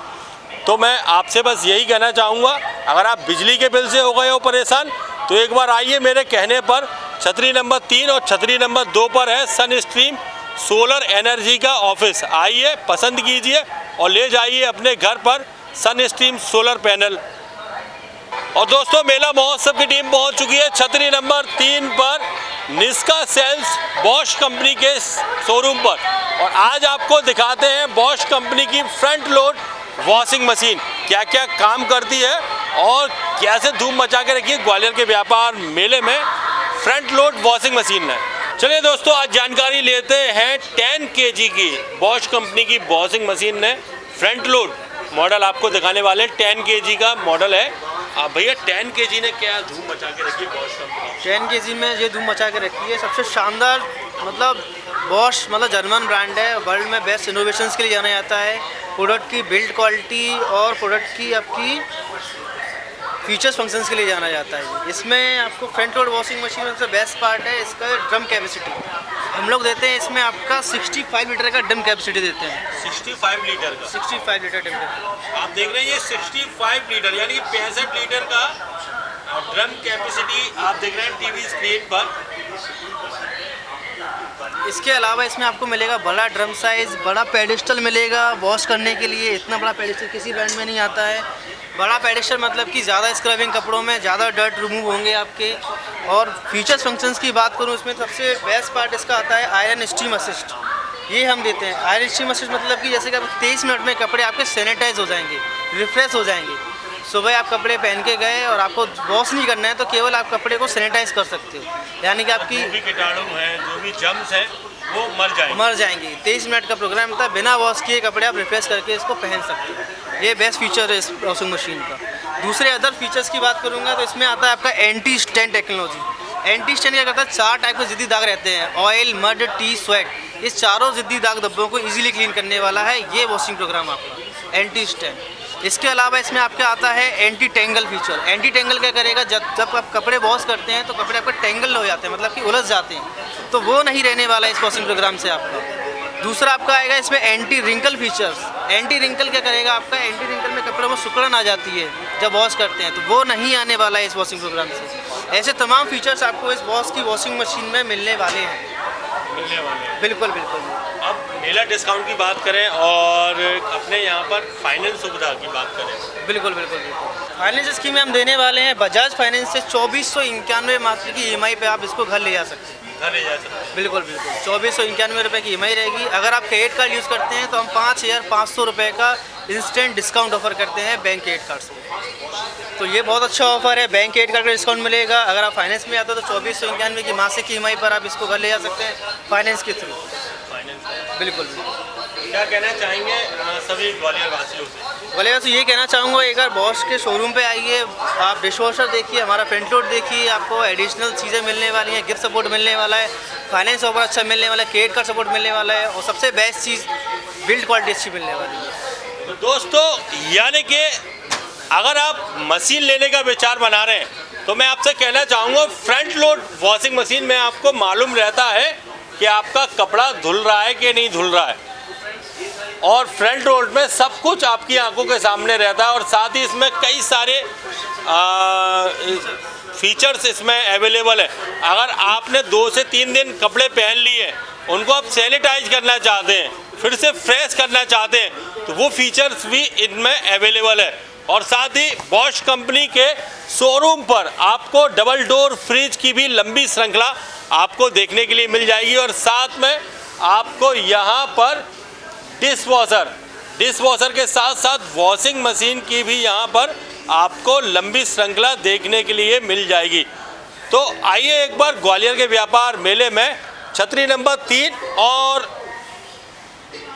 तो मैं आपसे बस यही कहना चाहूँगा, अगर आप बिजली के बिल से हो गए हो परेशान तो एक बार आइए मेरे कहने पर छतरी नंबर 3 और छतरी नंबर 2 पर है सनस्ट्रीम सोलर एनर्जी का ऑफिस। आइए, पसंद कीजिए और ले जाइए अपने घर पर सनस्ट्रीम सोलर पैनल। और दोस्तों मेला महोत्सव की टीम पहुंच चुकी है छतरी नंबर 3 पर निस्का सेल्स बॉश कंपनी के शोरूम पर। और आज आपको दिखाते हैं बॉश कंपनी की फ्रंट लोड वॉशिंग मशीन क्या क्या काम करती है और कैसे धूम मचा के रखी है ग्वालियर के व्यापार मेले में फ्रंट लोड वॉशिंग मशीन है। चलिए दोस्तों आज जानकारी लेते हैं 10 kg की बॉश कंपनी की वॉशिंग मशीन है। फ्रंट लोड मॉडल आपको दिखाने वाले 10 kg का मॉडल है। आप भैया 10 kg ने क्या धूम मचा के रखी है बॉश कंपनी? 10 kg में ये धूम मचा के रखी है, सबसे शानदार, मतलब बॉश मतलब जर्मन ब्रांड है, वर्ल्ड में बेस्ट इनोवेशंस के लिए जाना जाता है। प्रोडक्ट की बिल्ड क्वालिटी और प्रोडक्ट की आपकी फीचर्स फंक्शंस के लिए जाना जाता है। इसमें आपको फ्रंट लोड वॉशिंग मशीन में सबसे बेस्ट पार्ट है इसका ड्रम कैपेसिटी। हम लोग देते हैं इसमें आपका 65 लीटर का ड्रम कैपेसिटी देते हैं। 65 लीटर का? 65 लीटर ड्रम। आप देख रहे हैं ये 65 लीटर यानी कि 65 लीटर का ड्रम कैपेसिटी आप देख रहे हैं टीवी स्क्रीन पर। इसके अलावा इसमें आपको मिलेगा बड़ा ड्रम साइज़, बड़ा पेडिस्टल मिलेगा वॉश करने के लिए। इतना बड़ा पेडिस्टल किसी ब्रांड में नहीं आता है। बड़ा पेडिस्टल मतलब कि ज़्यादा स्क्रबिंग कपड़ों में ज़्यादा डर्ट रिमूव होंगे आपके। और फीचर्स फंक्शंस की बात करूँ इसमें सबसे बेस्ट पार्ट इसका आता है आयरन स्टीम असिस्ट। ये हम देते हैं आयरन स्टीम असिस्ट, मतलब कि जैसे कि आप 23 मिनट में कपड़े आपके सैनिटाइज हो जाएंगे, रिफ्रेश हो जाएंगे। सुबह आप कपड़े पहन के गए और आपको वॉश नहीं करना है तो केवल आप कपड़े को सैनिटाइज कर सकते हो, यानी कि आपकी जो भी कीटाणु हैं, जो भी जर्म्स हैं वो मर जाएंगे। 23 मिनट का प्रोग्राम होता है, बिना वॉश किए कपड़े आप रिफ्रेश करके इसको पहन सकते हो। ये बेस्ट फीचर है इस वॉशिंग मशीन का। दूसरे अदर फीचर्स की बात करूँगा तो इसमें आता है आपका anti stand technology. Anti stand क्या करता है, 4 टाइप के ज़िद्दी दाग रहते हैं, ऑयल, मड, टी, स्वेट। इस चारों ज़िद्दी दाग धब्बों को इजीली क्लीन करने वाला है ये वॉशिंग प्रोग्राम आपका एंटी स्टैंड। इसके अलावा इसमें आपका आता है anti tangle feature. Anti tangle क्या करेगा, जब आप कपड़े वॉश करते हैं तो कपड़े आपके टेंगल हो जाते हैं, मतलब कि उलझ जाते हैं, तो वो नहीं रहने वाला है इस वॉशिंग प्रोग्राम से आपका। दूसरा आपका आएगा इसमें anti wrinkle features. Anti wrinkle क्या करेगा आपका, एंटी रिंकल में कपड़ों में सिकुड़न आ जाती है जब वॉश करते हैं, तो वो नहीं आने वाला है इस वॉशिंग प्रोग्राम से। ऐसे तमाम फीचर्स आपको इस बॉस की वॉशिंग मशीन में मिलने वाले हैं। बिल्कुल बिल्कुल। अब मेला डिस्काउंट की बात करें और अपने यहाँ पर फाइनेंस सुविधा की बात करें। बिल्कुल बिल्कुल बिल्कुल। फाइनेंस स्कीम में हम देने वाले हैं बजाज फाइनेंस से 2491 मात्र की EMI पे आप इसको घर ले जा सकते हैं। घर ले जा सकते हैं। बिल्कुल बिल्कुल। 2491 रुपये की EMI रहेगी। अगर आप क्रेडिट कार्ड यूज़ करते हैं तो हम 5500 रुपये का इंस्टेंट डिस्काउंट ऑफर करते हैं बैंक क्रेडिट कार्ड से। तो ये बहुत अच्छा ऑफर है, बैंक क्रेडिट कार्ड का डिस्काउंट मिलेगा। अगर आप फाइनेंस में आते हो तो 2491 की मासिक EMI पर आप इसको घर ले जा सकते हैं फाइनेंस के थ्रू। बिल्कुल। क्या कहना चाहेंगे सभी ग्वालियर वासियों से? ग्वालियर से ये कहना चाहूँगा, एक बार बॉस के शोरूम पे आइए, आप डिश वॉशर देखिए, हमारा फ्रंट लोड देखिए, आपको एडिशनल चीज़ें मिलने वाली हैं, गिफ्ट सपोर्ट मिलने वाला है, फाइनेंस ऑफर अच्छा मिलने वाला है, क्रेडिट कार्ड सपोर्ट मिलने वाला है, और सबसे बेस्ट चीज़ बिल्ड क्वालिटी अच्छी मिलने वाली है। तो दोस्तों, यानी कि अगर आप मशीन लेने का विचार बना रहे हैं तो मैं आपसे कहना चाहूँगा, फ्रंट लोड वॉशिंग मशीन में आपको मालूम रहता है कि आपका कपड़ा धुल रहा है कि नहीं धुल रहा है, और फ्रंट लोड में सब कुछ आपकी आंखों के सामने रहता है, और साथ ही इसमें कई सारे फीचर्स इसमें अवेलेबल है। अगर आपने 2 से 3 दिन कपड़े पहन लिए, उनको आप सैनिटाइज करना चाहते हैं, फिर से फ्रेश करना चाहते हैं, तो वो फीचर्स भी इनमें अवेलेबल है। और साथ ही बॉश कंपनी के शोरूम पर आपको डबल डोर फ्रिज की भी लंबी श्रृंखला आपको देखने के लिए मिल जाएगी, और साथ में आपको यहाँ पर डिश वॉशर के साथ साथ वॉशिंग मशीन की भी यहाँ पर आपको लंबी श्रृंखला देखने के लिए मिल जाएगी। तो आइए एक बार ग्वालियर के व्यापार मेले में छतरी नंबर 3 और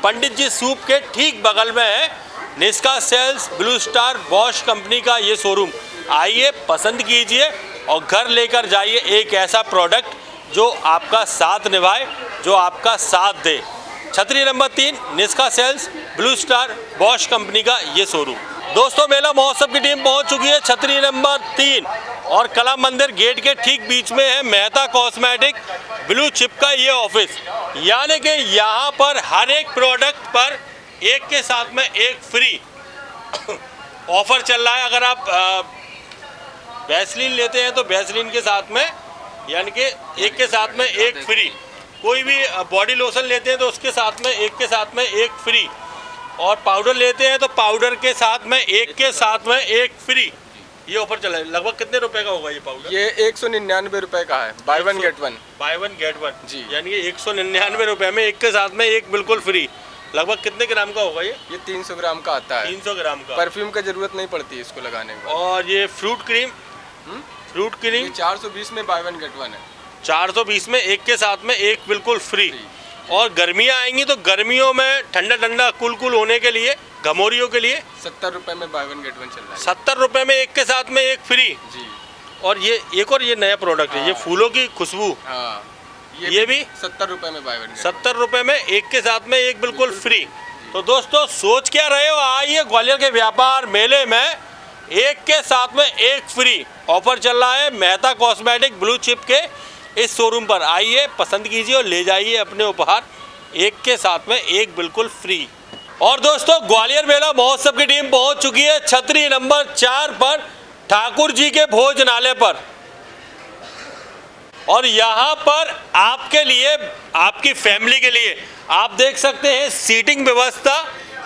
पंडित जी सूप के ठीक बगल में है Nishka sales Blue Star Bosch company का ये शोरूम। आइए, पसंद कीजिए और घर लेकर जाइए एक ऐसा प्रोडक्ट जो आपका साथ निभाए, जो आपका साथ दे। छतरी number 3 Nishka sales Blue Star Bosch company का ये शोरूम। दोस्तों, मेला महोत्सव की टीम पहुंच चुकी है छतरी नंबर 3 और कला मंदिर गेट के ठीक बीच में है मेहता कॉस्मेटिक ब्लू चिप का ये ऑफिस। यानी कि यहाँ पर हर एक प्रोडक्ट पर एक के साथ में एक फ्री ऑफर चल रहा है। अगर आप वैसलीन लेते हैं तो वैसलीन के साथ में, यानी कि एक के साथ में एक फ्री। कोई भी बॉडी लोशन लेते हैं तो उसके साथ में एक के साथ में एक फ्री, और पाउडर लेते हैं तो पाउडर के साथ में एक के साथ में एक फ्री। ये ऑफर चला है। लगभग कितने रुपए का होगा ये पाउडर? ये 199 रुपए का है, buy one get one. Buy one get one जी, यानी कि 199 रुपए में एक के साथ में एक बिल्कुल फ्री। लगभग कितने ग्राम का होगा ये? 300 ग्राम का आता है। 300 ग्राम का। परफ्यूम का जरूरत नहीं पड़ती है इसको लगाने में। और ये फ्रूट क्रीम? फ्रूट क्रीम 420 में बाय वन गेट वन है। 420 में एक के साथ में एक बिल्कुल फ्री। और गर्मियाँ आएंगी तो गर्मियों में ठंडा ठंडा कुल होने के लिए, घमोरियों के लिए 70 रुपए में बाय वन गेट वन चल रहा है। 70 रुपए में एक के साथ में एक फ्री जी। और ये एक और ये नया प्रोडक्ट है, ये फूलों की खुशबू। ये भी 70 रुपए में बाय वन। 70 रुपए में एक के साथ में एक बिल्कुल फ्री। तो दोस्तों, सोच क्या रहे हो, आइए ग्वालियर के व्यापार मेले में एक के साथ में एक फ्री ऑफर चल रहा है मेहता कॉस्मेटिक ब्लू चिप के इस शोरूम पर। आइए, पसंद कीजिए और ले जाइए अपने उपहार, एक के साथ में एक बिल्कुल फ्री। और दोस्तों, ग्वालियर मेला महोत्सव की टीम पहुंच चुकी है छतरी नंबर 4 पर ठाकुर जी के भोजनालय पर, और यहाँ पर आपके लिए, आपकी फैमिली के लिए आप देख सकते हैं सीटिंग व्यवस्था,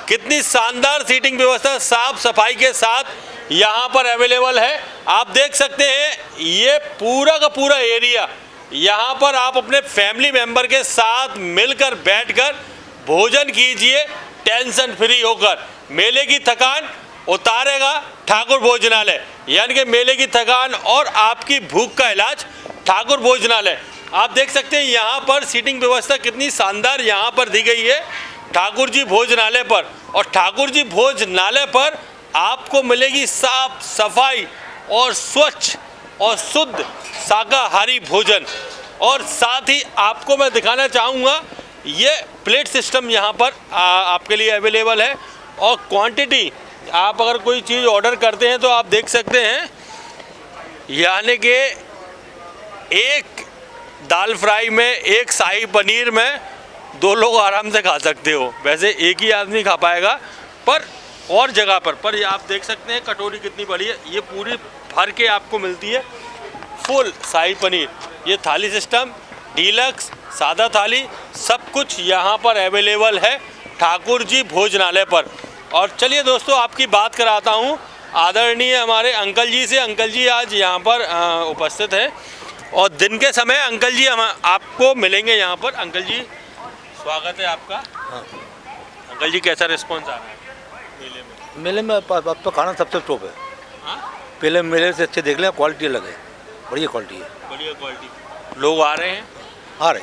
कितनी शानदार सीटिंग व्यवस्था साफ सफाई के साथ यहाँ पर अवेलेबल है। आप देख सकते हैं ये पूरा का पूरा एरिया, यहाँ पर आप अपने फैमिली मेंबर के साथ मिलकर बैठकर भोजन कीजिए टेंशन फ्री होकर। मेले की थकान उतारेगा ठाकुर भोजनालय, यानी कि मेले की थकान और आपकी भूख का इलाज ठाकुर भोजनालय। आप देख सकते हैं यहाँ पर सीटिंग व्यवस्था कितनी शानदार यहाँ पर दी गई है। ठाकुर जी भोजनालय पर। और ठाकुर जी भोजनालय पर आपको मिलेगी साफ सफाई और स्वच्छ और शुद्ध शाकाहारी भोजन। और साथ ही आपको मैं दिखाना चाहूँगा ये प्लेट सिस्टम यहाँ पर आपके लिए अवेलेबल है। और क्वांटिटी आप अगर कोई चीज़ ऑर्डर करते हैं तो आप देख सकते हैं, यानी कि एक दाल फ्राई में, एक शाही पनीर में 2 लोग आराम से खा सकते हो। वैसे एक ही आदमी खा पाएगा, पर और जगह पर ये आप देख सकते हैं कटोरी कितनी बड़ी है। ये पूरी भर के आपको मिलती है फुल शाही पनीर। ये थाली सिस्टम, डीलक्स, सादा थाली, सब कुछ यहाँ पर अवेलेबल है ठाकुर जी भोजनालय पर। और चलिए दोस्तों, आपकी बात कराता हूँ आदरणीय हमारे अंकल जी से। अंकल जी आज यहाँ पर उपस्थित हैं और दिन के समय अंकल जी हम आपको मिलेंगे यहाँ पर। अंकल जी स्वागत है आपका। हाँ। अंकल जी कैसा रिस्पॉन्स आ रहा है मेले में? अब तो खाना सबसे टॉप है। पहले मेले से अच्छे देख लें, क्वालिटी अलग है, बढ़िया क्वालिटी है। बढ़िया क्वालिटी। लोग आ रहे हैं? आ रहे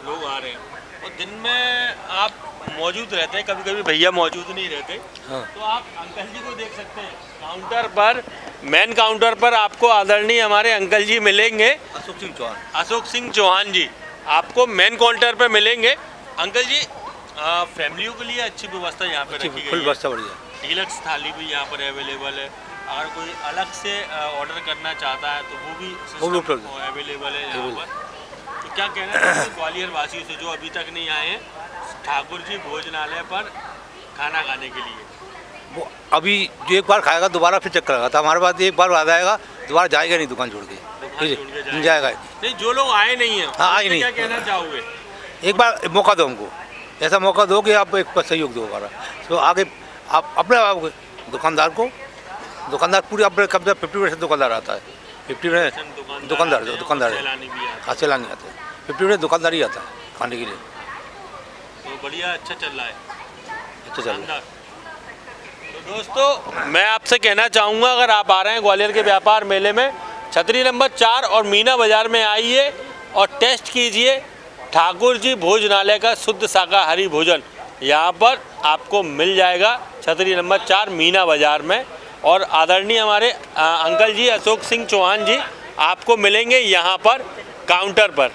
लोग आ रहे हैं। और दिन में आप मौजूद रहते हैं, कभी कभी भैया मौजूद नहीं रहते। हाँ। तो आप अंकल जी को देख सकते हैं काउंटर पर, मेन काउंटर पर आपको आदरणीय हमारे अंकल जी मिलेंगे, अशोक सिंह चौहान। अशोक सिंह चौहान जी आपको मेन काउंटर पर मिलेंगे। अंकल जी फैमिलियों के लिए अच्छी व्यवस्था यहाँ पर रखी गई है। फुल व्यवस्था बढ़िया। डीलक्स थाली भी यहाँ पर अवेलेबल है। अगर कोई अलग से ऑर्डर करना चाहता है तो वो भी अवेलेबल है यहाँ पर। तो क्या कहना चाहिए ग्वालियर वासियों से जो अभी तक नहीं आए हैं ठाकुर जी भोजनालय पर खाना खाने के लिए? वो अभी जो एक बार खाएगा दोबारा फिर चक्कर लगाता। हमारे पास एक बार आ जाएगा, दोबारा जाएगा नहीं दुकान छोड़ के, जाएगा नहीं। जो लोग आए नहीं हैं, हाँ आए नहीं, क्या कहना चाहोगे? एक बार मौका दो हमको, ऐसा मौका दो कि आप एक बार सहयोग दो हमारा। तो आगे आप अपने दुकानदार को, दुकानदार पूरी अपने कब्जा 50% दुकानदार आता है। 50% दुकानदार हाँ चलाने आते हैं। 50% दुकानदार ही आता है खाने के लिए। तो बढ़िया, अच्छा चल रहा है, अच्छा चल रहा है। तो दोस्तों मैं आपसे कहना चाहूँगा, अगर आप आ रहे हैं ग्वालियर के व्यापार मेले में, छतरी नंबर 4 और मीना बाज़ार में आइए और टेस्ट कीजिए ठाकुर जी भोजनालय का शुद्ध शाकाहारी भोजन। यहाँ पर आपको मिल जाएगा छतरी नंबर 4 मीना बाज़ार में। और आदरणीय हमारे अंकल जी अशोक सिंह चौहान जी आपको मिलेंगे यहाँ पर काउंटर पर।